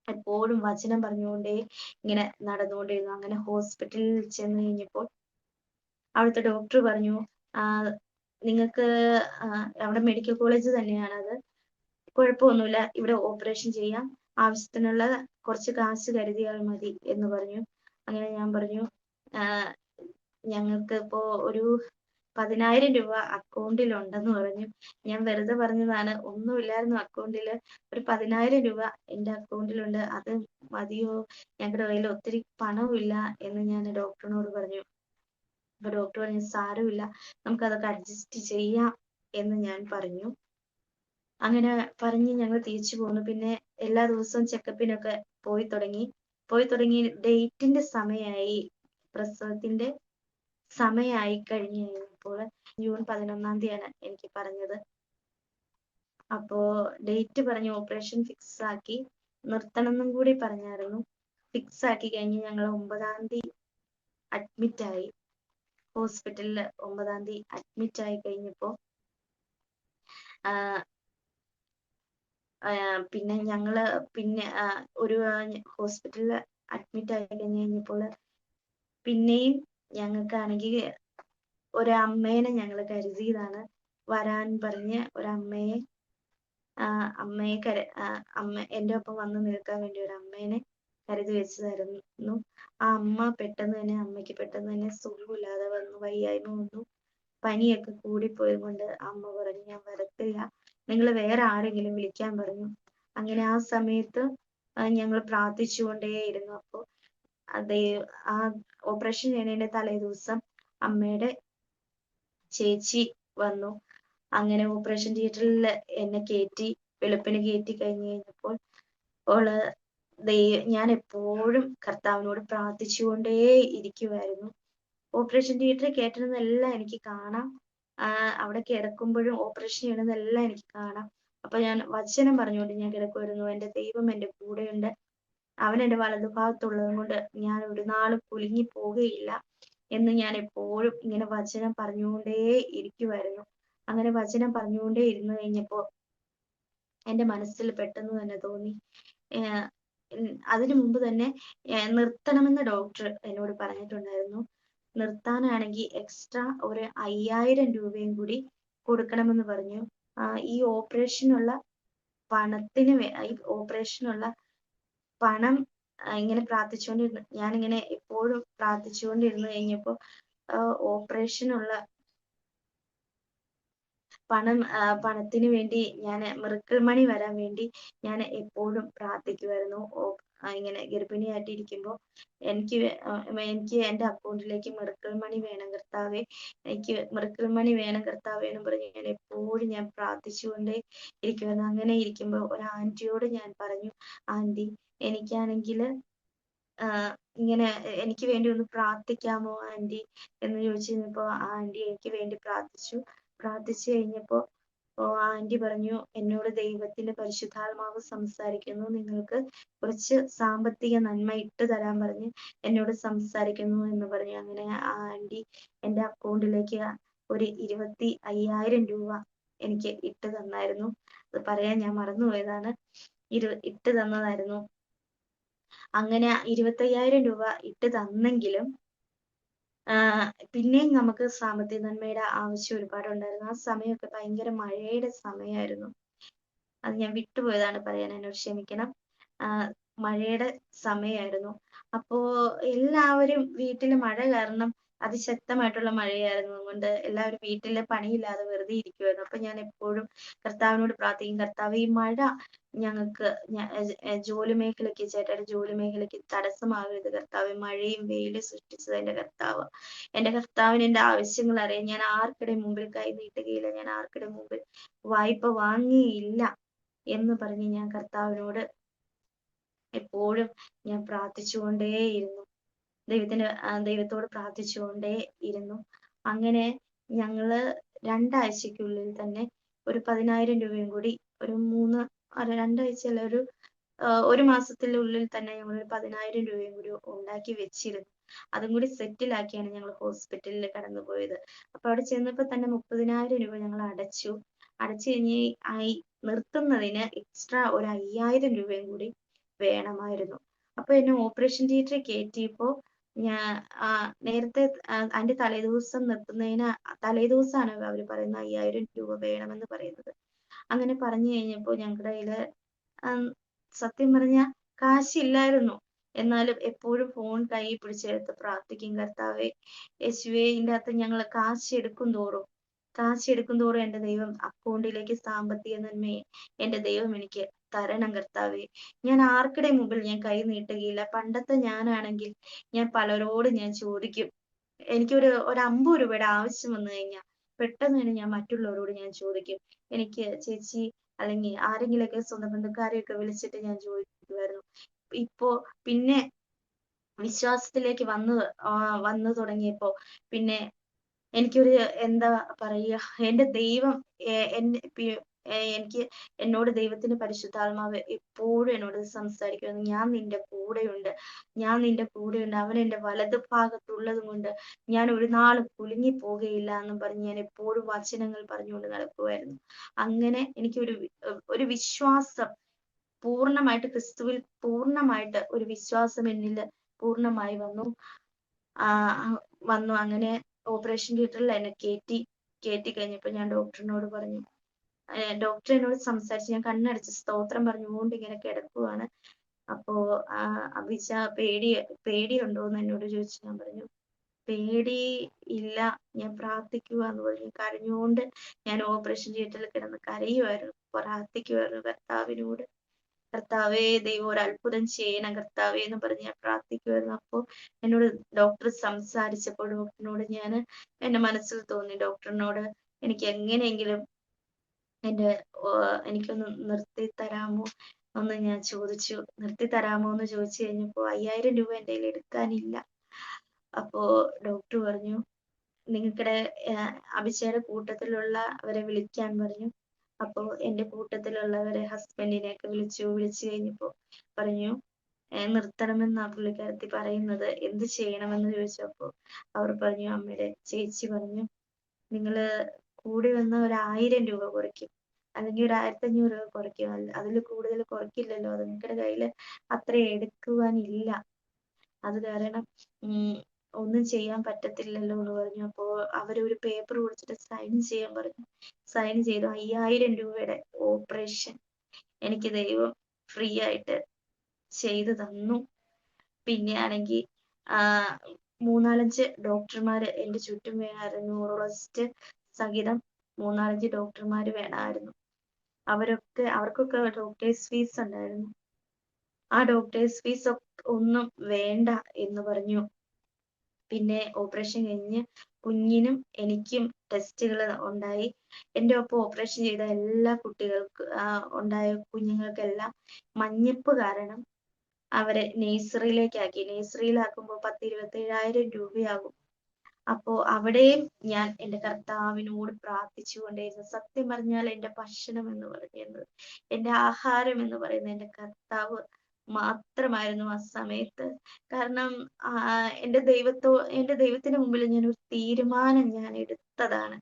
എപ്പോഴും വചനം പറഞ്ഞുകൊണ്ടേ ഇങ്ങനെ നടന്നുകൊണ്ടിരുന്നു. അങ്ങനെ ഹോസ്പിറ്റലിൽ ചെന്ന് കഴിഞ്ഞപ്പോൾ അവിടുത്തെ ഡോക്ടർ പറഞ്ഞു, നിങ്ങൾക്ക് അവിടെ മെഡിക്കൽ കോളേജ് തന്നെയാണ്, അത് കുഴപ്പമൊന്നുമില്ല, ഇവിടെ ഓപ്പറേഷൻ ചെയ്യാം, ആവശ്യത്തിനുള്ള കുറച്ച് കാശ് കരുതിയാൽ മതി എന്ന് പറഞ്ഞു. അങ്ങനെ ഞാൻ പറഞ്ഞു, ഞങ്ങൾക്ക് ഇപ്പോ ഒരു 10,000 രൂപ അക്കൗണ്ടിൽ ഉണ്ടെന്ന് പറഞ്ഞു. ഞാൻ വെറുതെ പറഞ്ഞതാണ്, ഒന്നുമില്ലായിരുന്നു അക്കൗണ്ടില്, ഒരു 10,000 രൂപ എൻ്റെ അക്കൗണ്ടിലുണ്ട്, അത് മതിയോ, ഞങ്ങളുടെ കയ്യിൽ ഒത്തിരി പണമില്ല എന്ന് ഞാൻ ഡോക്ടറിനോട് പറഞ്ഞു. അപ്പൊ ഡോക്ടർ പറഞ്ഞു, സാരമില്ല, നമുക്കതൊക്കെ അഡ്ജസ്റ്റ് ചെയ്യാം എന്ന് ഞാൻ പറഞ്ഞു. അങ്ങനെ പറഞ്ഞ് ഞങ്ങൾ തിരിച്ചു പോന്നു. പിന്നെ എല്ലാ ദിവസവും ചെക്കപ്പിനൊക്കെ പോയി തുടങ്ങി. ഡേറ്റിന്റെ സമയമായി, പ്രസവത്തിന്റെ സമയമായി കഴിഞ്ഞു കഴിഞ്ഞപ്പോൾ ജൂൺ 11-ാം തീയതിയാണ് എനിക്ക് പറഞ്ഞത്. അപ്പോ ഡേറ്റ് പറഞ്ഞ് ഓപ്പറേഷൻ ഫിക്സ് ആക്കി, നിർത്തണം എന്നും കൂടി പറഞ്ഞായിരുന്നു. ഫിക്സ് ആക്കി കഴിഞ്ഞ് ഞങ്ങൾ 9-ാം തീയതി അഡ്മിറ്റ് ആയി. ഹോസ്പിറ്റലിൽ 9-ാം തീയതി അഡ്മിറ്റ് ആയി കഴിഞ്ഞപ്പോ പിന്നെ ഞങ്ങള് ഒരു ഹോസ്പിറ്റലിൽ അഡ്മിറ്റ് ആയി കഴിഞ്ഞപ്പോൾ പിന്നെയും ഞങ്ങൾക്കാണെങ്കിൽ ഒരമ്മേനെ ഞങ്ങൾ കരുതിയതാണ്. വരാൻ പറഞ്ഞ് ഒരമ്മയെ എൻ്റെ ഒപ്പം വന്ന് നിൽക്കാൻ വേണ്ടി ഒരു അമ്മേനെ കരുതി വെച്ചതായിരുന്നു. ആ അമ്മ അമ്മയ്ക്ക് പെട്ടെന്ന് തന്നെ സുഖമില്ലാതെ വന്നു, വയ്യായ്മ വന്നു. പനിയൊക്കെ കൂടിപ്പോയത് കൊണ്ട് അമ്മ പറഞ്ഞു ഞാൻ വരത്തില്ല, നിങ്ങൾ വേറെ ആരെങ്കിലും വിളിക്കാൻ പറഞ്ഞു. അങ്ങനെ ആ സമയത്ത് ഞങ്ങൾ പ്രാർത്ഥിച്ചുകൊണ്ടേയിരുന്നു. അപ്പോൾ അതേ ആ ഓപ്പറേഷൻ ചെയ്യുന്നതിന്റെ തലേ ദിവസം അമ്മയുടെ ചേച്ചി വന്നു. അങ്ങനെ ഓപ്പറേഷൻ തിയേറ്ററിൽ എന്നെ കയറ്റി, വെളുപ്പിന് കയറ്റി കഴിഞ്ഞപ്പോൾ ഓള് ഞാൻ എപ്പോഴും കർത്താവിനോട് പ്രാർത്ഥിച്ചുകൊണ്ടേ ഇരിക്കുമായിരുന്നു. ഓപ്പറേഷൻ തിയേറ്ററിൽ കയറ്റുന്നതെല്ലാം എനിക്ക് കാണാം. അവിടെ കിടക്കുമ്പോഴും ഓപ്പറേഷൻ ചെയ്യണതെല്ലാം എനിക്ക് കാണാം. അപ്പൊ ഞാൻ വചനം പറഞ്ഞുകൊണ്ട് ഞാൻ കിടക്കുമായിരുന്നു. എന്റെ ദൈവം എന്റെ കൂടെയുണ്ട്, അവൻ എന്റെ വലതുഭാഗത്തുള്ളത് കൊണ്ട് ഞാൻ ഒരു നാളും കുലുങ്ങി പോകുകയില്ല എന്ന് ഞാൻ എപ്പോഴും ഇങ്ങനെ വചനം പറഞ്ഞുകൊണ്ടേ ഇരിക്കുമായിരുന്നു. അങ്ങനെ വചനം പറഞ്ഞുകൊണ്ടേ ഇരുന്നു കഴിഞ്ഞപ്പോ എന്റെ മനസ്സിൽ പെട്ടെന്ന് തന്നെ തോന്നി, അതിനു മുമ്പ് തന്നെ നിർത്തണമെന്ന് ഡോക്ടർ എന്നോട് പറഞ്ഞിട്ടുണ്ടായിരുന്നു. നിർത്താനാണെങ്കിൽ എക്സ്ട്രാ ഒരു 5000 രൂപയും കൂടി കൊടുക്കണമെന്ന് പറഞ്ഞു. ഈ ഓപ്പറേഷനുള്ള ഈ ഓപ്പറേഷനുള്ള പണം ഇങ്ങനെ പ്രാർത്ഥിച്ചുകൊണ്ടിരുന്നു. ഞാനിങ്ങനെ എപ്പോഴും പ്രാർത്ഥിച്ചുകൊണ്ടിരുന്നു കഴിഞ്ഞപ്പോൾ ഓപ്പറേഷനുള്ള പണത്തിന് വേണ്ടി ഞാൻ മിറക്കിൾ മണി വരാൻ വേണ്ടി ഞാൻ എപ്പോഴും പ്രാർത്ഥിക്കുമായിരുന്നു. ഇങ്ങനെ ഗർഭിണിയായിട്ടിരിക്കുമ്പോൾ എനിക്ക് എൻ്റെ അക്കൗണ്ടിലേക്ക് മിറക്കിൾ മണി വേണം കർത്താവേ, എനിക്ക് മിറക്കിൾ മണി വേണം കർത്താവേ എന്ന് പറഞ്ഞ് ഞാൻ എപ്പോഴും ഞാൻ പ്രാർത്ഥിച്ചുകൊണ്ടേ ഇരിക്കുമായിരുന്നു. അങ്ങനെ ഇരിക്കുമ്പോൾ ഒരു ആന്റിയോട് ഞാൻ പറഞ്ഞു, ആന്റി എനിക്കാണെങ്കിൽ ഇങ്ങനെ എനിക്ക് വേണ്ടി ഒന്ന് പ്രാർത്ഥിക്കാമോ ആന്റി എന്ന് ചോദിച്ചു കഴിഞ്ഞപ്പോൾ ആന്റി എനിക്ക് വേണ്ടി പ്രാർത്ഥിച്ചു കഴിഞ്ഞപ്പോൾ ആന്റി പറഞ്ഞു, എന്നോട് ദൈവത്തിന്റെ പരിശുദ്ധാത്മാവ് സംസാരിക്കുന്നു, നിങ്ങൾക്ക് കുറച്ച് സാമ്പത്തിക നന്മ ഇട്ട് തരാൻ പറഞ്ഞ് എന്നോട് സംസാരിക്കുന്നു എന്ന് പറഞ്ഞു. അങ്ങനെ ആ ആന്റി എൻ്റെ അക്കൗണ്ടിലേക്ക് ഒരു 25,000 രൂപ എനിക്ക് ഇട്ട് തന്നായിരുന്നു. അത് പറയാൻ ഞാൻ മറന്നുപോയതാണ്. ഇട്ട് തന്നതായിരുന്നു. അങ്ങനെ 25,000 രൂപ ഇട്ട് തന്നെങ്കിലും പിന്നെയും നമുക്ക് സാമ്പത്തിക നന്മയുടെ ആവശ്യം ഒരുപാടുണ്ടായിരുന്നു. ആ സമയമൊക്കെ ഭയങ്കര മഴയുടെ സമയമായിരുന്നു. അത് ഞാൻ വിട്ടുപോയതാണ് പറയാൻ, എന്നോട് ക്ഷമിക്കണം. മഴയുടെ സമയമായിരുന്നു. അപ്പോ എല്ലാവരും വീട്ടില് മഴ കാരണം അതിശക്തമായിട്ടുള്ള മഴയായിരുന്നു കൊണ്ട് എല്ലാവരും വീട്ടില് പണിയില്ലാതെ വെറുതെ ഇരിക്കുമായിരുന്നു. അപ്പൊ ഞാൻ എപ്പോഴും കർത്താവിനോട് പ്രാർത്ഥിക്കും, കർത്താവ് ഈ മഴ ഞങ്ങൾക്ക് ജോലി മേഖലയ്ക്ക്, ചേട്ടയുടെ ജോലി മേഖലയ്ക്ക് തടസ്സമാകരുത് കർത്താവ്. മഴയും വെയിലും സൃഷ്ടിച്ചത് എന്റെ കർത്താവ്. എന്റെ കർത്താവിന് എന്റെ ആവശ്യങ്ങൾ അറിയാം. ഞാൻ ആർക്കിടെ മുമ്പിൽ കൈ നീട്ടുകയില്ല, ഞാൻ ആർക്കിടെ മുമ്പിൽ വായ്പ വാങ്ങിയില്ല എന്ന് പറഞ്ഞ് ഞാൻ കർത്താവിനോട് എപ്പോഴും ഞാൻ പ്രാർത്ഥിച്ചുകൊണ്ടേയിരുന്നു. ദൈവത്തോട് പ്രാർത്ഥിച്ചുകൊണ്ടേ ഇരുന്നു. അങ്ങനെ ഞങ്ങള് 2 ആഴ്ചയ്ക്കുള്ളിൽ തന്നെ ഒരു 10,000 രൂപയും കൂടി ഒരു 2 ആഴ്ചയല്ല, ഒരു മാസത്തിനുള്ളിൽ തന്നെ ഞങ്ങൾ ഒരു 10,000 രൂപയും കൂടി ഉണ്ടാക്കി വെച്ചിരുന്നു. അതും കൂടി സെറ്റിലാക്കിയാണ് ഞങ്ങൾ ഹോസ്പിറ്റലിൽ കടന്നുപോയത്. അപ്പൊ അവിടെ ചെന്നപ്പോ തന്നെ 30,000 രൂപ ഞങ്ങൾ അടച്ചു കഴിഞ്ഞ് നിർത്തുന്നതിന് എക്സ്ട്രാ ഒരു 5,000 രൂപയും കൂടി വേണമായിരുന്നു. അപ്പൊ എന്നെ ഓപ്പറേഷൻ തിയേറ്ററിൽ കയറ്റിയപ്പോ ഞാൻ നേരത്തെ അതിന്റെ തലേദിവസം നിർത്തുന്നതിന് തലേദിവസമാണ് അവര് പറയുന്നത് 5,000 രൂപ വേണമെന്ന് പറയുന്നത്. അങ്ങനെ പറഞ്ഞു കഴിഞ്ഞപ്പോൾ ഞങ്ങളുടെ കയ്യില് സത്യം പറഞ്ഞ കാശില്ലായിരുന്നു. എന്നാലും എപ്പോഴും ഫോൺ കയ്യിൽ പിടിച്ചെടുത്ത് പ്രാർത്ഥിക്കും, കർത്താവേ യേശുവേ, ഇതിന്റെ അകത്ത് ഞങ്ങൾ കാശ് എടുക്കും തോറും എന്റെ ദൈവം അക്കൗണ്ടിലേക്ക് സാമ്പത്തിക നന്മയെ എന്റെ ദൈവം എനിക്ക് തരണം കർത്താവേ. ഞാൻ ആർക്കിടെ മുമ്പിൽ ഞാൻ കൈ നീട്ടുകയില്ല. പണ്ടത്തെ ഞാനാണെങ്കിൽ ഞാൻ പലരോട് ഞാൻ ചോദിക്കും. എനിക്കൊരു 50 രൂപയുടെ ആവശ്യം വന്നു കഴിഞ്ഞാൽ പെട്ടെന്ന് തന്നെ ഞാൻ മറ്റുള്ളവരോട് ഞാൻ ചോദിക്കും. എനിക്ക് ചേച്ചി അല്ലെങ്കിൽ ആരെങ്കിലൊക്കെ സ്വന്തം ബന്ധുക്കാരെയൊക്കെ വിളിച്ചിട്ട് ഞാൻ ചോദിക്കുമായിരുന്നു. ഇപ്പോ പിന്നെ വിശ്വാസത്തിലേക്ക് വന്നു തുടങ്ങിയപ്പോ പിന്നെ എനിക്കൊരു എന്താ പറയുക, എന്റെ ദൈവം എനിക്ക് എന്നോട് ദൈവത്തിന്റെ പരിശുദ്ധാത്മാവ് എപ്പോഴും എന്നോട് സംസാരിക്കുന്നു. ഞാൻ നിന്റെ കൂടെയുണ്ട്, അവൻ എന്റെ വലത് ഭാഗത്തുള്ളത് കൊണ്ട് ഞാൻ ഒരു നാളും കുലുങ്ങി പോകുകയില്ല എന്നും പറഞ്ഞ് ഞാൻ എപ്പോഴും വചനങ്ങൾ പറഞ്ഞുകൊണ്ട് നടക്കുമായിരുന്നു. അങ്ങനെ എനിക്ക് ഒരു വിശ്വാസം പൂർണ്ണമായിട്ട്, ക്രിസ്തുവിൽ പൂർണ്ണമായിട്ട് ഒരു വിശ്വാസം എന്നിൽ പൂർണ്ണമായി വന്നു. അങ്ങനെ ഓപ്പറേഷൻ തിയേറ്ററിൽ എന്നെ കയറ്റി കഴിഞ്ഞപ്പോൾ ഞാൻ ഡോക്ടറിനോട് പറഞ്ഞു, ഡോക്ടർ എന്നോട് സംസാരിച്ച് ഞാൻ കണ്ണടച്ച് സ്തോത്രം പറഞ്ഞുകൊണ്ട് ഇങ്ങനെ കിടക്കുവാണ്. അപ്പോ അഭിഷ പേടിയുണ്ടോന്ന് എന്നോട് ചോദിച്ചു. ഞാൻ പറഞ്ഞു പേടി ഇല്ല, ഞാൻ പ്രാർത്ഥിക്കുക എന്ന് പറഞ്ഞു. കരഞ്ഞുകൊണ്ട് ഞാൻ ഓപ്പറേഷൻ തിയേറ്ററിൽ കിടന്ന് കരയുമായിരുന്നു, പ്രാർത്ഥിക്കുമായിരുന്നു കർത്താവിനോട്. കർത്താവേ, ദൈവം ഒരു അത്ഭുതം ചെയ്യണം കർത്താവേ എന്ന് പറഞ്ഞ് ഞാൻ പ്രാർത്ഥിക്കുമായിരുന്നു. അപ്പോൾ എന്നോട് ഡോക്ടർ സംസാരിച്ചപ്പോൾ ഡോക്ടറിനോട് ഞാൻ എന്റെ മനസ്സിൽ തോന്നി, ഡോക്ടറിനോട് എനിക്ക് എങ്ങനെയെങ്കിലും എനിക്കൊന്ന് നിർത്തി തരാമോ എന്ന് ഞാൻ ചോദിച്ചു. നിർത്തി തരാമോ എന്ന് ചോദിച്ചു കഴിഞ്ഞപ്പോൾ 5000 രൂപ എൻ്റെ കയ്യിൽ എടുക്കാനില്ല. അപ്പോ ഡോക്ടർ പറഞ്ഞു, നിങ്ങൾക്കിടെ അഭിഷയുടെ കൂട്ടത്തിലുള്ളവരെ വിളിക്കാൻ പറഞ്ഞു. അപ്പോൾ എൻ്റെ കൂട്ടത്തിലുള്ളവരെ ഹസ്ബൻഡിനെയൊക്കെ വിളിച്ചു കഴിഞ്ഞപ്പോൾ പറഞ്ഞു നിർത്തണമെന്നാ പുള്ളിക്കാരത്തി പറയുന്നത്, എന്ത് ചെയ്യണമെന്ന് ചോദിച്ചപ്പോൾ അവർ പറഞ്ഞു, അമ്മയുടെ ചേച്ചി പറഞ്ഞു, നിങ്ങള് കൂടി വന്ന 1000 രൂപ കുറയ്ക്കും, അല്ലെങ്കിൽ 1500 രൂപ കുറയ്ക്കും, അതിൽ കൂടുതൽ കുറയ്ക്കില്ലല്ലോ, അത് നിങ്ങളുടെ കയ്യിൽ അത്ര എടുക്കുവാനില്ല, അത് കാരണം ഒന്നും ചെയ്യാൻ പറ്റത്തില്ലല്ലോ എന്ന് പറഞ്ഞു. അപ്പോൾ അവരൊരു പേപ്പർ കൊടുത്തിട്ട് സൈൻ ചെയ്യാൻ പറഞ്ഞു. സൈൻ ചെയ്തു. 5000 രൂപയുടെ ഓപ്പറേഷൻ എനിക്ക് ദൈവം ഫ്രീ ആയിട്ട് ചെയ്തു തന്നു. പിന്നെ ആണെങ്കിൽ 3-4 ഡോക്ടർമാർ എൻ്റെ ചുറ്റും വേണമായിരുന്നു. ന്യൂറോളജിസ്റ്റ് സഹിതം 3-4 ഡോക്ടർമാർ വേണമായിരുന്നു. അവർക്കൊക്കെ ഡോക്ടേഴ്സ് ഫീസ് ഉണ്ടായിരുന്നു. ആ ഡോക്ടേഴ്സ് ഫീസ് ഒന്നും വേണ്ട എന്ന് പറഞ്ഞു. പിന്നെ ഓപ്പറേഷൻ കഴിഞ്ഞ് കുഞ്ഞിനും എനിക്കും ടെസ്റ്റുകൾ ഉണ്ടായി. എൻ്റെ ഒപ്പം ഓപ്പറേഷൻ ചെയ്ത എല്ലാ ഉണ്ടായ കുഞ്ഞുങ്ങൾക്കെല്ലാം മഞ്ഞപ്പ് കാരണം അവരെ നേഴ്സറിയിലേക്കാക്കി. നേഴ്സറിയിലാക്കുമ്പോൾ 10-27,000 രൂപയാകും. അപ്പോ അവിടെയും ഞാൻ എൻ്റെ കർത്താവിനോട് പ്രാർത്ഥിച്ചുകൊണ്ടേയിരുന്നു. സത്യം പറഞ്ഞാൽ എൻ്റെ ഭക്ഷണം എന്ന് പറയുന്നത്, എൻ്റെ ആഹാരം എന്ന് പറയുന്നത് എൻ്റെ കർത്താവ് മാത്രമായിരുന്നു ആ സമയത്ത്. കാരണം എൻ്റെ ദൈവത്തിന് മുമ്പിൽ ഞാനൊരു തീരുമാനം ഞാൻ എടുത്തതാണ്.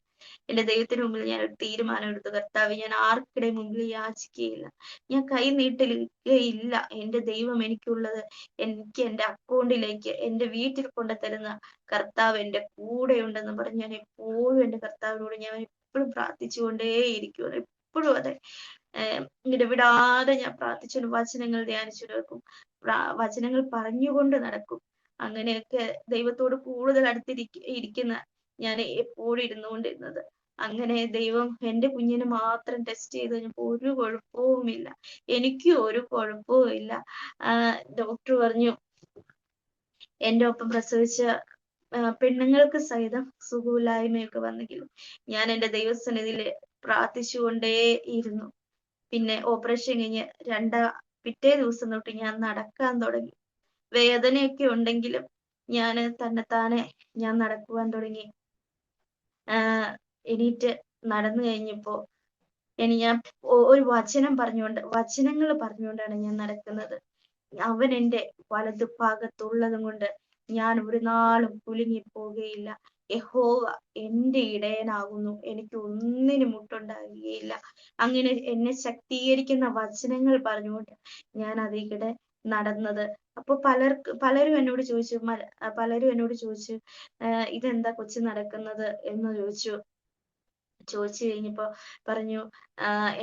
എൻ്റെ ദൈവത്തിന് മുമ്പിൽ ഞാൻ ഒരു തീരുമാനം എടുത്തു, കർത്താവ് ഞാൻ ആർക്കിടെ മുമ്പിൽ യാചിക്കുകയില്ല, ഞാൻ കൈ നീട്ടലില്ല. എൻ്റെ ദൈവം എനിക്കുള്ളത് എനിക്ക് എൻ്റെ അക്കൗണ്ടിലേക്ക് എൻ്റെ വീട്ടിൽ കൊണ്ടുതരുന്ന കർത്താവ് എൻ്റെ കൂടെ ഉണ്ടെന്ന് പറഞ്ഞ് ഞാൻ എപ്പോഴും എൻ്റെ കർത്താവിനോട് ഞാൻ എപ്പോഴും പ്രാർത്ഥിച്ചുകൊണ്ടേയിരിക്കും. എപ്പോഴും അതെ, ഇടവിടാതെ ഞാൻ പ്രാർത്ഥിച്ചുകൊണ്ട് വചനങ്ങൾ ധ്യാനിച്ചുകൊണ്ട് വെക്കും, വചനങ്ങൾ പറഞ്ഞുകൊണ്ട് നടക്കും. അങ്ങനെയൊക്കെ ദൈവത്തോട് കൂടുതൽ ഇരിക്കുന്ന ഞാൻ എപ്പോഴും ഇരുന്നുകൊണ്ടിരുന്നത്. അങ്ങനെ ദൈവം എൻ്റെ കുഞ്ഞിനെ മാത്രം ടെസ്റ്റ് ചെയ്ത് കഴിഞ്ഞപ്പോൾ ഒരു കുഴപ്പവുമില്ല, എനിക്കും ഒരു കുഴപ്പവും ഇല്ല. ഡോക്ടർ പറഞ്ഞു, എൻ്റെ ഒപ്പം പ്രസവിച്ച പെണ്ണുങ്ങൾക്ക് സഹിതം സുഖമില്ലായ്മയൊക്കെ വന്നെങ്കിലും ഞാൻ എൻ്റെ ദൈവസന്നിധിയിൽ പ്രാർത്ഥിച്ചുകൊണ്ടേ ഇരുന്നു. പിന്നെ ഓപ്പറേഷൻ കഴിഞ്ഞ് പിറ്റേ ദിവസം തൊട്ട് ഞാൻ നടക്കാൻ തുടങ്ങി. വേദനയൊക്കെ ഉണ്ടെങ്കിലും ഞാൻ തന്നെത്താനെ ഞാൻ നടക്കുവാൻ തുടങ്ങി. എണീറ്റ് നടന്നു കഴിഞ്ഞപ്പോ ഞാൻ ഒരു വചനങ്ങൾ പറഞ്ഞുകൊണ്ടാണ് ഞാൻ നടക്കുന്നത്. അവൻ എൻ്റെ വലതുഭാഗത്തുള്ളത് കൊണ്ട് ഞാൻ ഒരു നാളും കുലുങ്ങിപ്പോകുകയില്ല. യഹോവ എൻ്റെ ഇടയനാകുന്നു, എനിക്ക് ഒന്നിനും മുട്ടുണ്ടാകുകയില്ല. അങ്ങനെ എന്നെ ശക്തീകരിക്കുന്ന വചനങ്ങൾ പറഞ്ഞുകൊണ്ട് ഞാൻ അതിലൂടെ നടന്നത്. അപ്പൊ പലരും എന്നോട് ചോദിച്ചു ഇതെന്താ കൊച്ചു നടക്കുന്നത് എന്ന് ചോദിച്ചു കഴിഞ്ഞപ്പോ പറഞ്ഞു,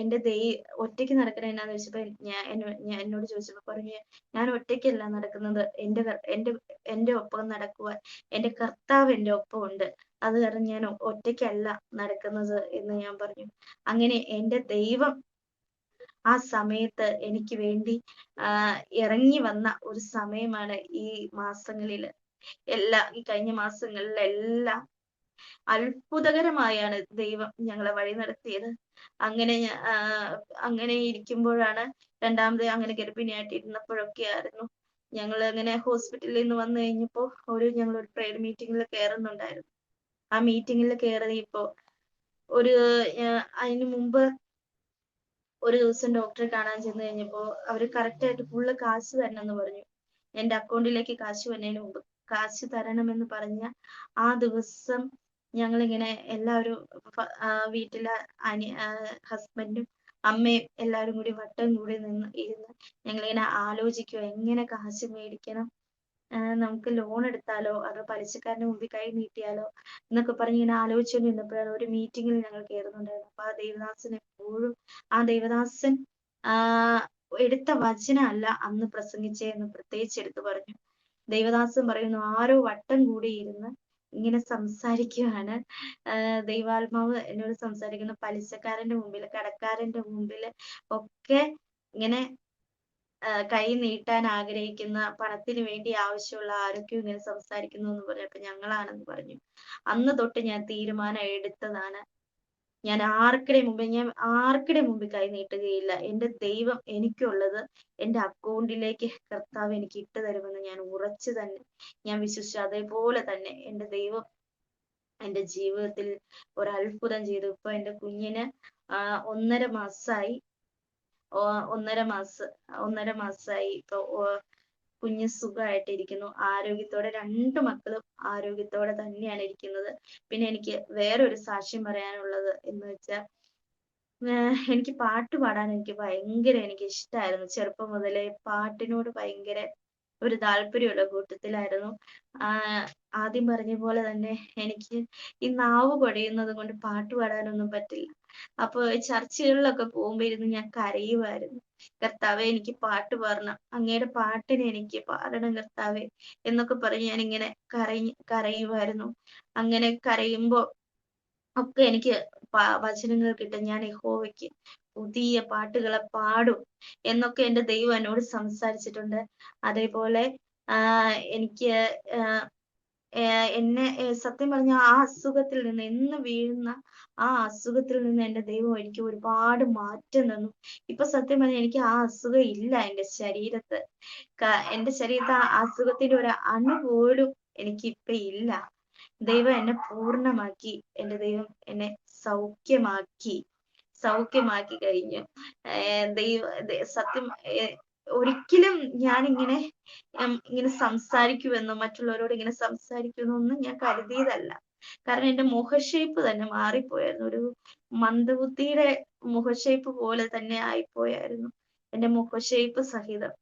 എൻ്റെ ഒറ്റയ്ക്ക് നടക്കണ എന്നാന്ന് ചോദിച്ചപ്പോ എന്നോട് ചോദിച്ചപ്പോ പറഞ്ഞു, ഞാൻ ഒറ്റയ്ക്കല്ല നടക്കുന്നത്, എൻ്റെ ഒപ്പം നടക്കുവാൻ എൻ്റെ കർത്താവ് എൻ്റെ ഒപ്പം ഉണ്ട്, അത് കാരണം ഞാൻ ഒറ്റയ്ക്കല്ല നടക്കുന്നത് എന്ന് ഞാൻ പറഞ്ഞു. അങ്ങനെ എൻ്റെ ദൈവം ആ സമയത്ത് എനിക്ക് വേണ്ടി ഇറങ്ങി വന്ന ഒരു സമയമാണ് ഈ മാസങ്ങളില്. ഈ കഴിഞ്ഞ മാസങ്ങളിലെല്ലാം അത്ഭുതകരമായാണ് ദൈവം ഞങ്ങളെ വഴി നടത്തിയത്. അങ്ങനെ ഇരിക്കുമ്പോഴാണ് രണ്ടാമത് അങ്ങനെ ഗർഭിണിയായിട്ട് ഇരുന്നപ്പോഴൊക്കെ ആയിരുന്നു ഞങ്ങൾ അങ്ങനെ ഹോസ്പിറ്റലിൽ നിന്ന് വന്നു കഴിഞ്ഞപ്പോ ഞങ്ങളൊരു പ്രയർ മീറ്റിംഗിൽ കയറുന്നുണ്ടായിരുന്നു. ആ മീറ്റിംഗിൽ കയറിയപ്പോ അതിനു മുമ്പ് ഒരു ദിവസം ഡോക്ടറെ കാണാൻ ചെന്ന് കഴിഞ്ഞപ്പോ അവര് കറക്റ്റായിട്ട് ഫുള്ള് കാശ് തരണം എന്ന് പറഞ്ഞു. എൻ്റെ അക്കൗണ്ടിലേക്ക് കാശ് വരുന്നതിന് മുമ്പ് കാശ് തരണമെന്ന് പറഞ്ഞ ആ ദിവസം ഞങ്ങളിങ്ങനെ എല്ലാവരും വീട്ടിലെ ഹസ്ബൻഡും അമ്മയും എല്ലാവരും കൂടി വട്ടം കൂടി ഇരുന്ന് ഞങ്ങളിങ്ങനെ ആലോചിക്കുക, എങ്ങനെ കാശ് മേടിക്കണം, നമുക്ക് ലോൺ എടുത്താലോ അതോ പലിശക്കാരന്റെ മുമ്പിൽ കൈ നീട്ടിയാലോ എന്നൊക്കെ പറഞ്ഞ് ഇങ്ങനെ ആലോചിച്ചുകൊണ്ടിരുന്നപ്പോഴാണ് ഒരു മീറ്റിംഗിൽ ഞങ്ങൾ കയറുന്നുണ്ടായിരുന്നു. അപ്പൊ ആ ദേവദാസൻ എടുത്ത വചനമല്ല അന്ന് പ്രസംഗിച്ചേ എന്ന് പ്രത്യേകിച്ച് എടുത്തു പറഞ്ഞു. ദൈവദാസൻ പറയുന്നു, ആരോ വട്ടം കൂടി ഇരുന്ന് ഇങ്ങനെ സംസാരിക്കുകയാണ്. ദൈവാത്മാവ് എന്നോട് സംസാരിക്കുന്നു. പലിശക്കാരന്റെ മുമ്പില്, കടക്കാരന്റെ മുമ്പില് ഒക്കെ ഇങ്ങനെ കൈ നീട്ടാൻ ആഗ്രഹിക്കുന്ന, പണത്തിന് വേണ്ടി ആവശ്യമുള്ള ആരൊക്കെയോ ഇങ്ങനെ സംസാരിക്കുന്നു എന്ന് പറഞ്ഞപ്പോ ഞങ്ങളാണെന്ന് പറഞ്ഞു. അന്ന് തൊട്ട് ഞാൻ തീരുമാനം എടുത്തതാണ്, ഞാൻ ആർക്കിടെ മുമ്പിൽ കൈ നീട്ടുകയില്ല. എന്റെ ദൈവം എനിക്കുള്ളത് എന്റെ അക്കൗണ്ടിലേക്ക് കർത്താവ് എനിക്ക് ഇട്ട് തരുമെന്ന് ഞാൻ ഉറച്ചു തന്നെ ഞാൻ വിശ്വസിച്ചു. അതേപോലെ തന്നെ എന്റെ ദൈവം എന്റെ ജീവിതത്തിൽ ഒരു അത്ഭുതം ചെയ്തു. ഇപ്പൊ എന്റെ കുഞ്ഞിന് 1.5 മാസമായി. ഒന്നര മാസമായി ഇപ്പൊ. കുഞ്ഞ് സുഖമായിട്ടിരിക്കുന്നു, ആരോഗ്യത്തോടെ. 2 മക്കളും ആരോഗ്യത്തോടെ തന്നെയാണ് ഇരിക്കുന്നത്. പിന്നെ എനിക്ക് വേറൊരു സാക്ഷ്യം പറയാനുള്ളത് എന്ന് വെച്ചാൽ, എനിക്ക് പാട്ട് പാടാൻ എനിക്ക് ഇഷ്ടമായിരുന്നു. ചെറുപ്പം മുതലേ പാട്ടിനോട് ഭയങ്കര ഒരു താല്പര്യമുള്ള കൂട്ടത്തിലായിരുന്നു. ആദ്യം പറഞ്ഞ പോലെ തന്നെ എനിക്ക് ഈ നാവ് കുഴയുന്നത് കൊണ്ട് പാട്ട് പാടാനൊന്നും പറ്റില്ല. അപ്പൊ ചർച്ചുകളിലൊക്കെ പോകുമ്പോ ഇരുന്ന് ഞാൻ കരയുമായിരുന്നു. കർത്താവെ, എനിക്ക് പാട്ട് പാടണം, അങ്ങയുടെ പാട്ടിനെ എനിക്ക് പാടണം കർത്താവെ എന്നൊക്കെ പറഞ്ഞ് ഞാൻ ഇങ്ങനെ കരയുമായിരുന്നു. അങ്ങനെ കരയുമ്പോ ഒക്കെ എനിക്ക് വചനങ്ങൾ കിട്ടും. ഞാൻ യഹോവയ്ക്ക് പുതിയ പാട്ടുകളെ പാടും എന്നൊക്കെ എന്റെ ദൈവം എന്നോട് സംസാരിച്ചിട്ടുണ്ട്. അതേപോലെ എനിക്ക് എന്നെ സത്യം പറഞ്ഞ ആ അസുഖത്തിൽ നിന്ന്, എന്ന് വീഴുന്ന ആ അസുഖത്തിൽ നിന്ന് എന്റെ ദൈവം എനിക്ക് ഒരുപാട് മാറ്റം തന്നു. ഇപ്പൊ സത്യം പറഞ്ഞ എനിക്ക് ആ അസുഖം ഇല്ല എന്റെ ശരീരത്ത്. എന്റെ ശരീരത്ത് ആ അസുഖത്തിന്റെ ഒരു അണു പോലും എനിക്ക് ഇപ്പൊ ഇല്ല. ദൈവം എന്നെ പൂർണ്ണമാക്കി, എന്റെ ദൈവം എന്നെ സൗഖ്യമാക്കി കഴിഞ്ഞു. സത്യം, ഒരിക്കലും ഞാൻ ഇങ്ങനെ സംസാരിക്കുമെന്നോ മറ്റുള്ളവരോട് ഇങ്ങനെ സംസാരിക്കുമെന്നൊന്നും ഞാൻ കരുതിയതല്ല. കാരണം എന്റെ മുഖഷേപ്പ് തന്നെ മാറിപ്പോയായിരുന്നു. ഒരു മന്ദബുദ്ധിയുടെ മുഖഷേപ്പ് പോലെ തന്നെ ആയിപ്പോയായിരുന്നു എന്റെ മുഖഷേപ്പ് സഹിതം.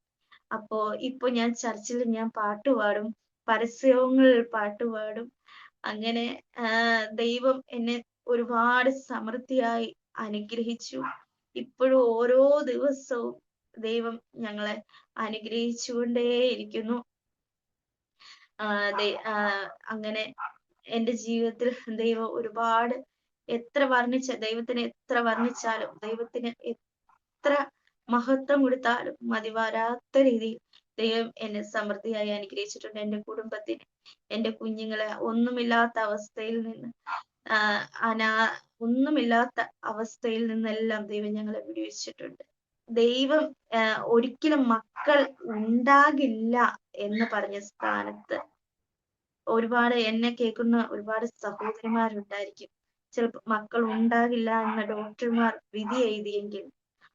അപ്പോ ഇപ്പൊ ഞാൻ ചർച്ചിൽ ഞാൻ പാട്ടുപാടും, പരസ്യങ്ങളിൽ പാട്ടുപാടും. അങ്ങനെ ദൈവം എന്നെ ഒരുപാട് സമൃദ്ധിയായി അനുഗ്രഹിച്ചു. ഇപ്പോഴും ഓരോ ദിവസവും ദൈവം ഞങ്ങളെ അനുഗ്രഹിച്ചുകൊണ്ടേയിരിക്കുന്നു. അങ്ങനെ എന്റെ ജീവിതത്തിൽ ദൈവം ഒരുപാട്, ദൈവത്തിനെ എത്ര വർണ്ണിച്ചാലും, ദൈവത്തിന് എത്ര മഹത്വം കൊടുത്താലും മതിവരാത്ത രീതിയിൽ ദൈവം എന്നെ സമൃദ്ധിയായി അനുഗ്രഹിച്ചിട്ടുണ്ട്. എന്റെ കുടുംബത്തിന്, എന്റെ കുഞ്ഞുങ്ങളെ ഒന്നുമില്ലാത്ത അവസ്ഥയിൽ നിന്ന് ഒന്നുമില്ലാത്ത അവസ്ഥയിൽ നിന്നെല്ലാം ദൈവം ഞങ്ങളെ വിടുവിച്ചിട്ടുണ്ട്. ദൈവം ഒരിക്കലും മക്കൾ ഉണ്ടാകില്ല എന്ന് പറഞ്ഞ സ്ഥാനത്ത് ഒരുപാട് എന്നെ കേൾക്കുന്ന ഒരുപാട് സഹോദരിമാരുണ്ടായിരിക്കും. ചിലപ്പോൾ മക്കൾ ഉണ്ടാകില്ല എന്ന ഡോക്ടർമാർ വിധി എഴുതിയെങ്കിൽ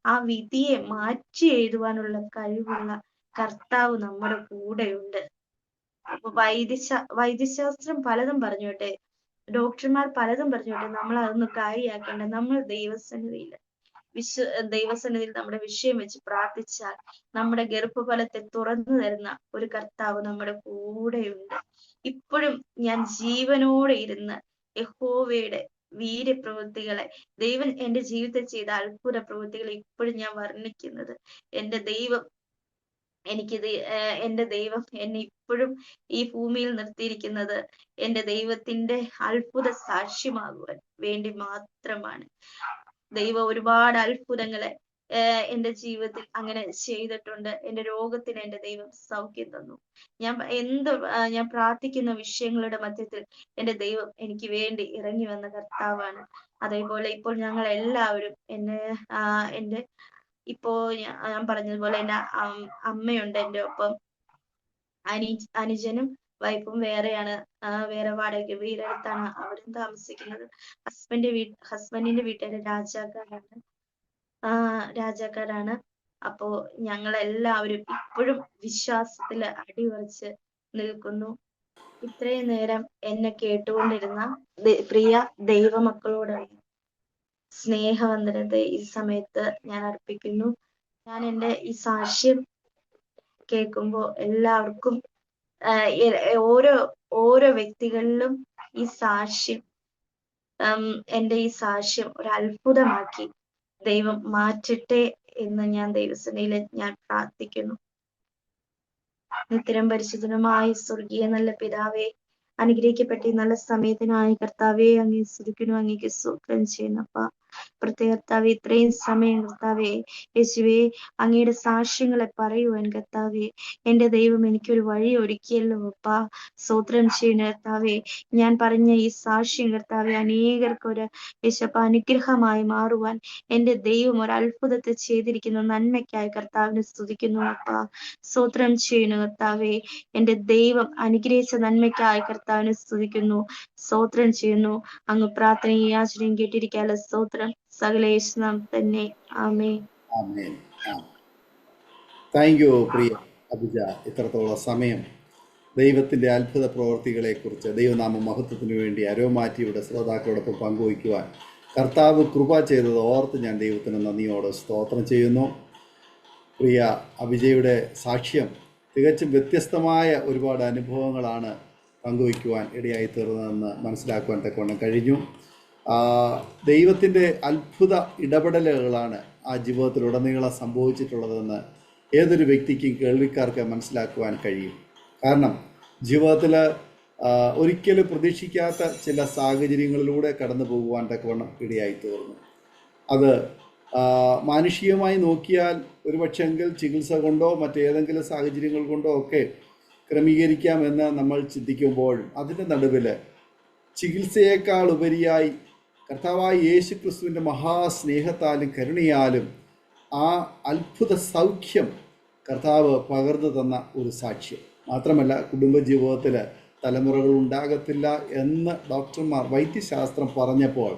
ആ വിധിയെ മാറ്റി എഴുതുവാനുള്ള കഴിവുള്ള കർത്താവ് നമ്മുടെ കൂടെയുണ്ട്. അപ്പൊ വൈദ്യശാസ്ത്രം പലതും പറഞ്ഞോട്ടെ, ഡോക്ടർമാർ പലതും പറഞ്ഞോട്ടെ, നമ്മൾ അതൊന്നും കാര്യമാക്കേണ്ട. നമ്മൾ ദൈവസന്നിധിയിൽ നമ്മുടെ വിഷയം വെച്ച് പ്രാർത്ഥിച്ചാൽ നമ്മുടെ ഗർഭഫലത്തെ തുറന്നു തരുന്ന ഒരു കർത്താവ് നമ്മുടെ കൂടെയുണ്ട്. ഇപ്പോഴും ഞാൻ ജീവനോടെ ഇരുന്ന് യഹോവയുടെ വീര്യപ്രവൃത്തികളെ, ദൈവം എന്റെ ജീവിതത്തിൽ ചെയ്ത അത്ഭുത പ്രവൃത്തികളെ ഇപ്പോഴും ഞാൻ വർണ്ണിക്കുന്നത്. എന്റെ ദൈവം എന്നെ ഇപ്പോഴും ഈ ഭൂമിയിൽ നിർത്തിയിരിക്കുന്നത് എന്റെ ദൈവത്തിന്റെ അത്ഭുത സാക്ഷ്യമാകുവാൻ വേണ്ടി മാത്രമാണ്. ദൈവം ഒരുപാട് അത്ഭുതങ്ങളെ എന്റെ ജീവിതത്തിൽ അങ്ങനെ ചെയ്തിട്ടുണ്ട്. എന്റെ രോഗത്തിന് എന്റെ ദൈവം സൗഖ്യം തന്നു. ഞാൻ പ്രാർത്ഥിക്കുന്ന വിഷയങ്ങളുടെ മധ്യത്തിൽ എന്റെ ദൈവം എനിക്ക് വേണ്ടി ഇറങ്ങി വന്ന കർത്താവാണ്. അതേപോലെ ഇപ്പോൾ ഞങ്ങൾ എല്ലാവരും എന്റെ ഇപ്പോ ഞാൻ പറഞ്ഞതുപോലെ എന്റെ അമ്മയുണ്ട് എന്റെ ഒപ്പം. അനുജനും വൈഫും വേറെയാണ്, വേറെ വാടക വീടെടുത്താണ് അവിടെ താമസിക്കുന്നത്. ഹസ്ബൻഡിന്റെ വീട്ടുകാര് രാജാക്കാരാണ്. അപ്പോ ഞങ്ങളെല്ലാവരും ഇപ്പോഴും വിശ്വാസത്തിൽ അടിയുറച്ച് നിൽക്കുന്നു. ഇത്രയും നേരം എന്നെ കേട്ടുകൊണ്ടിരുന്ന പ്രിയ ദൈവമക്കളോടാണ് സ്നേഹവന്ദനത്തെ ഈ സമയത്ത് ഞാൻ അർപ്പിക്കുന്നു. ഞാൻ എൻ്റെ ഈ സാക്ഷ്യം കേൾക്കുമ്പോൾ എല്ലാവർക്കും ഓരോ വ്യക്തികളിലും ഈ സാക്ഷ്യം എൻ്റെ ഈ സാക്ഷ്യം ഒരു അത്ഭുതമാക്കി ദൈവം മാറ്റട്ടെ എന്ന് ഞാൻ ദൈവസന്നിധിയിൽ ഞാൻ പ്രാർത്ഥിക്കുന്നു. നിത്യരം പരിശുദ്ധനുമായ സ്വർഗീയ നല്ല പിതാവേ, അനുഗ്രഹിക്കപ്പെട്ട ഈ നല്ല സമയത്തിനായി കർത്താവെ അങ്ങേ സ്തുതിക്കുന്നു, അങ്ങേക്ക് സ്തോത്രം ചെയ്യുന്നപ്പ. പ്രത്യേക കർത്താവെ, ഇത്രയും സമയം കർത്താവെ യേശുവേ അങ്ങയുടെ സാക്ഷ്യങ്ങളെ പറയുവാൻ കർത്താവെ എന്റെ ദൈവം എനിക്കൊരു വഴി ഒരുക്കിയല്ലോ അപ്പാ. സ്തോത്രം ചെയ്യുന്ന കർത്താവെ, ഞാൻ പറഞ്ഞ ഈ സാക്ഷ്യം കർത്താവെ അനേകർക്കൊരു യേശപ്പ അനുഗ്രഹമായി മാറുവാൻ എന്റെ ദൈവം ഒരു അത്ഭുതത്തെ ചെയ്തിരിക്കുന്നു. നന്മയ്ക്കായി കർത്താവിനെ സ്തുതിക്കുന്നു അപ്പാ. സ്തോത്രം ചെയ്യുന്നു കർത്താവെ, എന്റെ ദൈവം അനുഗ്രഹിച്ച നന്മയ്ക്കായി കർത്താവിനെ സ്തുതിക്കുന്നു, സ്തോത്രം ചെയ്യുന്നു. അങ്ങ് പ്രാർത്ഥനയും യാചനയും കേട്ടിരിക്കാനുള്ള സ്തോത്രം. സകല യേശുനാം തന്നെ. ആമേൻ. ആമേൻ. താങ്ക് യു പ്രിയ അഭിജ. ഇത്രത്തോളം സമയം ദൈവത്തിൻ്റെ അത്ഭുത പ്രവൃത്തികളെക്കുറിച്ച് ദൈവനാമ മഹത്വത്തിനു വേണ്ടി അരോമാറ്റിയുടെ ശ്രോതാക്കളോടൊപ്പം പങ്കുവയ്ക്കുവാൻ കർത്താവ് കൃപ ചെയ്തത് ഓർത്ത് ഞാൻ ദൈവത്തിന് നന്ദിയോടെ സ്തോത്രം ചെയ്യുന്നു. പ്രിയ അഭിജയുടെ സാക്ഷ്യം തികച്ചും വ്യത്യസ്തമായ ഒരുപാട് അനുഭവങ്ങളാണ് പങ്കുവയ്ക്കുവാൻ ഇടയായി തീർന്നതെന്ന് മനസ്സിലാക്കുവാൻ തക്കവണ്ണം കഴിഞ്ഞു. ദൈവത്തിൻ്റെ അത്ഭുത ഇടപെടലുകളാണ് ആ ജീവിതത്തിലുടനീളം സംഭവിച്ചിട്ടുള്ളതെന്ന് ഏതൊരു വ്യക്തിക്കും കേൾവിക്കാർക്ക് മനസ്സിലാക്കുവാൻ കഴിയും. കാരണം ജീവിതത്തിൽ ഒരിക്കലും പ്രതീക്ഷിക്കാത്ത ചില സാഹചര്യങ്ങളിലൂടെ കടന്നു പോകുവാൻ തക്കവണ്ണം ഇടയായി തീർന്നു. അത് മാനുഷികമായി നോക്കിയാൽ ഒരുപക്ഷെങ്കിൽ ചികിത്സ കൊണ്ടോ മറ്റേതെങ്കിലും സാഹചര്യങ്ങൾ കൊണ്ടോ ഒക്കെ ക്രമീകരിക്കാമെന്ന് നമ്മൾ ചിന്തിക്കുമ്പോഴും അതിൻ്റെ നടുവിൽ ചികിത്സയേക്കാൾ ഉപരിയായി കർത്താവായ യേശു ക്രിസ്തുവിൻ്റെ മഹാസ്നേഹത്താലും കരുണയാലും ആ അത്ഭുത സൗഖ്യം കർത്താവ് പകർന്നു തന്ന ഒരു സാക്ഷ്യം മാത്രമല്ല, കുടുംബജീവിതത്തിൽ തലമുറകൾ ഉണ്ടാകത്തില്ല എന്ന് ഡോക്ടർമാർ വൈദ്യശാസ്ത്രം പറഞ്ഞപ്പോൾ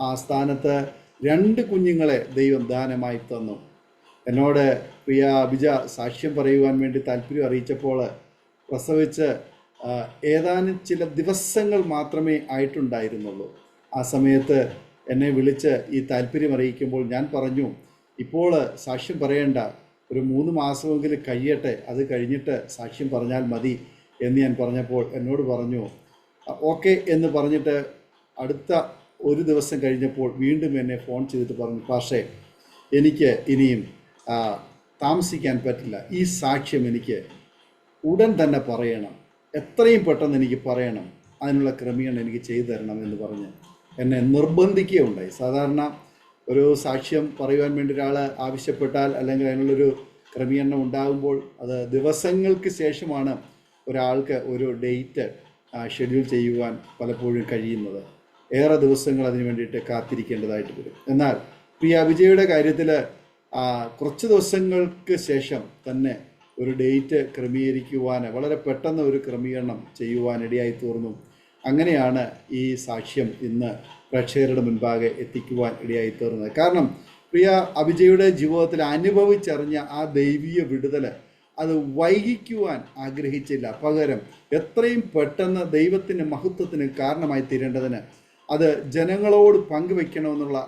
ആ സ്ഥാനത്ത് 2 കുഞ്ഞുങ്ങളെ ദൈവം ദാനമായി തന്നു. എന്നോട് പ്രിയ അഭിജ സാക്ഷ്യം പറയുവാൻ വേണ്ടി താല്പര്യം അറിയിച്ചപ്പോൾ പ്രസവിച്ച് ഏതാനും ചില ദിവസങ്ങൾ മാത്രമേ ആയിട്ടുണ്ടായിരുന്നുള്ളൂ. ആ സമയത്ത് എന്നെ വിളിച്ച് ഈ താല്പര്യം അറിയിക്കുമ്പോൾ ഞാൻ പറഞ്ഞു, ഇപ്പോൾ സാക്ഷ്യം പറയേണ്ട, ഒരു 3 മാസമെങ്കിലും കഴിയട്ടെ, അത് കഴിഞ്ഞിട്ട് സാക്ഷ്യം പറഞ്ഞാൽ മതി എന്ന് ഞാൻ പറഞ്ഞപ്പോൾ എന്നോട് പറഞ്ഞു ഓക്കെ എന്ന് പറഞ്ഞിട്ട് അടുത്ത ഒരു ദിവസം കഴിഞ്ഞപ്പോൾ വീണ്ടും എന്നെ ഫോൺ ചെയ്തിട്ട് പറഞ്ഞു, പക്ഷേ എനിക്ക് ഇനിയും താമസിക്കാൻ പറ്റില്ല, ഈ സാക്ഷ്യം എനിക്ക് ഉടൻ തന്നെ പറയണം, എത്രയും പെട്ടെന്ന് എനിക്ക് പറയണം, അതിനുള്ള ക്രമീകരണം എനിക്ക് ചെയ്തു തരണം എന്ന് പറഞ്ഞ് എന്നെ നിർബന്ധിക്കുകയുണ്ടായി. സാധാരണ ഒരു സാക്ഷ്യം പറയുവാൻ വേണ്ടി ഒരാൾ ആവശ്യപ്പെട്ടാൽ അല്ലെങ്കിൽ അതിനുള്ളൊരു ക്രമീകരണം ഉണ്ടാകുമ്പോൾ അത് ദിവസങ്ങൾക്ക് ശേഷമാണ് ഒരാൾക്ക് ഒരു ഡേറ്റ് ഷെഡ്യൂൾ ചെയ്യുവാൻ പലപ്പോഴും കഴിയുന്നത്. ഏറെ ദിവസങ്ങൾ അതിന് വേണ്ടിയിട്ട് കാത്തിരിക്കേണ്ടതായിട്ട് വരും. എന്നാൽ പ്രിയ വിജയുടെ കാര്യത്തിൽ കുറച്ച് ദിവസങ്ങൾക്ക് ശേഷം തന്നെ ഒരു ഡേറ്റ് ക്രമീകരിക്കുവാൻ വളരെ പെട്ടെന്ന് ഒരു ക്രമീകരണം ചെയ്യുവാൻ ഇടയായി തീർന്നു. അങ്ങനെയാണ് ഈ സാക്ഷ്യം ഇന്ന് പ്രേക്ഷകരുടെ മുൻപാകെ എത്തിക്കുവാൻ ഇടയായി തീർന്നത്. കാരണം പ്രിയ അഭിജയുടെ ജീവിതത്തിൽ അനുഭവിച്ചറിഞ്ഞ ആ ദൈവീയ വിടുതൽ അത് വൈകിക്കുവാൻ ആഗ്രഹിച്ചില്ല. പകരം എത്രയും പെട്ടെന്ന് ദൈവത്തിൻ്റെ മഹത്വത്തിന് കാരണമായി തീരേണ്ടതിന് അത് ജനങ്ങളോട് പങ്കുവെക്കണമെന്നുള്ള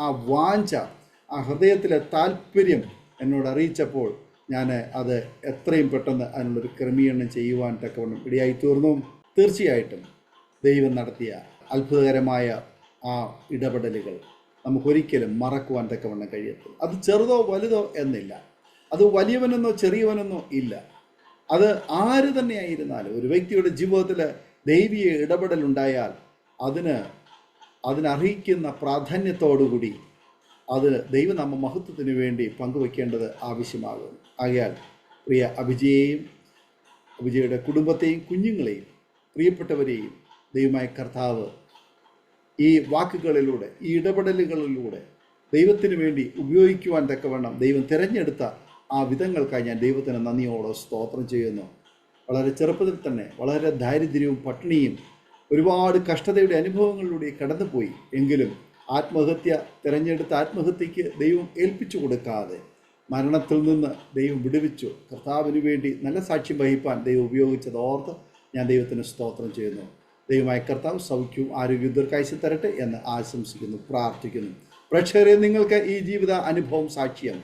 ആ വാഞ്ച, ആ ഹൃദയത്തിലെ താല്പര്യം എന്നോട് അറിയിച്ചപ്പോൾ ഞാൻ അത് എത്രയും പെട്ടെന്ന് അതിനുള്ളൊരു ക്രമീകരണം ചെയ്യുവാൻ തക്കവണ്ണം ഇടയായി തീർന്നു. തീർച്ചയായിട്ടും ദൈവം നടത്തിയ അത്ഭുതകരമായ ആ ഇടപെടലുകൾ നമുക്കൊരിക്കലും മറക്കുവാൻ തക്കവണ്ണം കഴിയത്തില്ല. അത് ചെറുതോ വലുതോ എന്നില്ല, അത് വലിയവനെന്നോ ചെറിയവനെന്നോ ഇല്ല. അത് ആര് തന്നെയായിരുന്നാലും ഒരു വ്യക്തിയുടെ ജീവിതത്തിൽ ദൈവീയ ഇടപെടലുണ്ടായാൽ അതിനർഹിക്കുന്ന പ്രാധാന്യത്തോടുകൂടി അത് ദൈവനാമ മഹത്വത്തിന് വേണ്ടി പങ്കുവയ്ക്കേണ്ടത് ആവശ്യമാകും. ആകയാൽ പ്രിയ അഭിജയെയും അഭിജയുടെ കുടുംബത്തെയും കുഞ്ഞുങ്ങളെയും പ്രിയപ്പെട്ടവരെയും ദൈവമായ കർത്താവ് ഈ വാക്കുകളിലൂടെ, ഈ ഇടപെടലുകളിലൂടെ ദൈവത്തിന് വേണ്ടി ഉപയോഗിക്കുവാൻ തക്കവണ്ണം ദൈവം തിരഞ്ഞെടുത്ത ആ വിധങ്ങൾക്കായി ഞാൻ ദൈവത്തിന് നന്ദിയോടെ സ്തോത്രം ചെയ്യുന്നു. വളരെ ചെറുപ്പത്തിൽ തന്നെ വളരെ ദാരിദ്ര്യവും പട്ടിണിയും ഒരുപാട് കഷ്ടതയുടെ അനുഭവങ്ങളിലൂടെ കടന്നുപോയി. എങ്കിലും തിരഞ്ഞെടുത്ത ആത്മഹത്യക്ക് ദൈവം ഏൽപ്പിച്ചു കൊടുക്കാതെ മരണത്തിൽ നിന്ന് ദൈവം വിടുവിച്ചു. കർത്താവിന് വേണ്ടി നല്ല സാക്ഷ്യം വഹിപ്പാൻ ദൈവം ഉപയോഗിച്ചത് ഓർത്ത് ഞാൻ ദൈവത്തിന് സ്തോത്രം ചെയ്യുന്നു. ദൈവമായ കർത്താവ് സൗഖ്യവും ആരോഗ്യ ദീർഘായുസ്സും തരട്ടെ എന്ന് ആശംസിക്കുന്നു, പ്രാർത്ഥിക്കുന്നു. പ്രേക്ഷകരെ, നിങ്ങൾക്ക് ഈ ജീവിത അനുഭവം സാക്ഷ്യം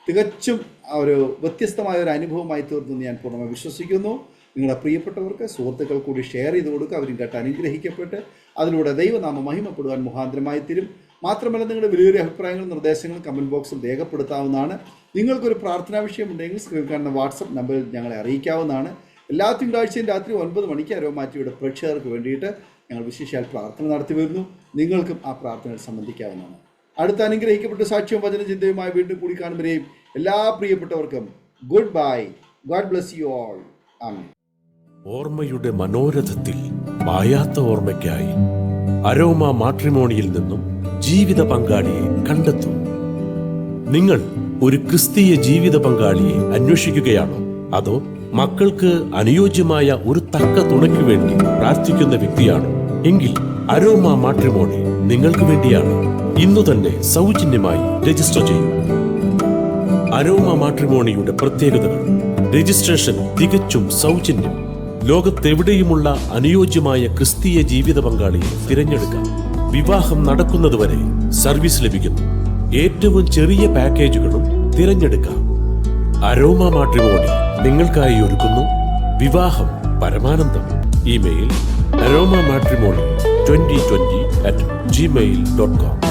തികച്ചും ഒരു വ്യത്യസ്തമായ ഒരു അനുഭവമായി തീർന്നെന്ന് ഞാൻ പൂർണ്ണമായി വിശ്വസിക്കുന്നു. നിങ്ങളുടെ പ്രിയപ്പെട്ടവർക്ക്, സുഹൃത്തുക്കൾ കൂടി ഷെയർ ചെയ്ത് കൊടുക്കുക. അവരും കേട്ട് അനുഗ്രഹിക്കപ്പെട്ട് അതിലൂടെ ദൈവനാമം മഹിമപ്പെടുവാൻ മുഖാന്തരമായി തീരും. മാത്രമല്ല നിങ്ങളുടെ വലിയൊരു അഭിപ്രായങ്ങളും നിർദ്ദേശങ്ങളും കമൻറ്റ് ബോക്സിൽ രേഖപ്പെടുത്താവുന്നതാണ്. നിങ്ങൾക്കൊരു പ്രാർത്ഥനാ വിഷയം ഉണ്ടെങ്കിൽ സ്ക്രീനിൽ കാണുന്ന വാട്സപ്പ് നമ്പറിൽ ഞങ്ങളെ അറിയിക്കാവുന്നതാണ്. എല്ലാ തിങ്കളാഴ്ചയും രാത്രി 9 മണിക്ക് അരോമാറ്റിയുടെ പ്രേക്ഷകർക്ക് വേണ്ടിയിട്ട് ഞങ്ങൾ വിശേഷാൽ പ്രാർത്ഥന നടത്തി വരുന്നു. നിങ്ങൾക്കും ആ പ്രാർത്ഥനയിൽ സംബന്ധിക്കാവുന്നതാണ്. അടുത്ത അനുഗ്രഹിക്കപ്പെട്ട സാക്ഷ്യവും വചനചിന്തയുമായി വീണ്ടും കൂടി കാണുമ്പോഴേയും എല്ലാ പ്രിയപ്പെട്ടവർക്കും goodbye. God bless you all. Amen. ഓർമ്മയുടെ മനോരഥത്തിൽ മായാത്ത ഓർമ്മയ്ക്കായി അരോമ മാട്രിമോണിയിൽ നിന്നും ജീവിത പങ്കാളിയെ കണ്ടെത്തൂ. നിങ്ങൾ ഒരു ക്രിസ്തീയ ജീവിത പങ്കാളിയെ അന്വേഷിക്കുകയാണോ? അതോ മക്കൾക്ക് അനുയോജ്യമായ ഒരു തക്ക തുണയ്ക്കു വേണ്ടി പ്രാർത്ഥിക്കുന്ന വ്യക്തിയാണോ? എങ്കിൽ അരോമ മാട്രിമോണി നിങ്ങൾക്ക് വേണ്ടിയാണ്. ഇന്നു തന്നെ സൗജന്യമായി രജിസ്റ്റർ ചെയ്യൂ. അരോമ മാട്രിമോണിയുടെ പ്രത്യേകതകൾ: രജിസ്ട്രേഷൻ തികച്ചും സൗജന്യം. ലോകത്തെവിടെയുമുള്ള അനുയോജ്യമായ ക്രിസ്തീയ ജീവിത പങ്കാളിയെ തിരഞ്ഞെടുക്കാം. വിവാഹം നടക്കുന്നതുവരെ സർവീസ് ലഭിക്കുന്നു. ഏറ്റവും ചെറിയ പാക്കേജുകളും തിരഞ്ഞെടുക്കാം. അരോമ മാട്രിമോണി നിങ്ങൾക്കായി ഒരുക്കുന്നു വിവാഹം പരമാനന്ദം. Email aroma matrimony2020@gmail.com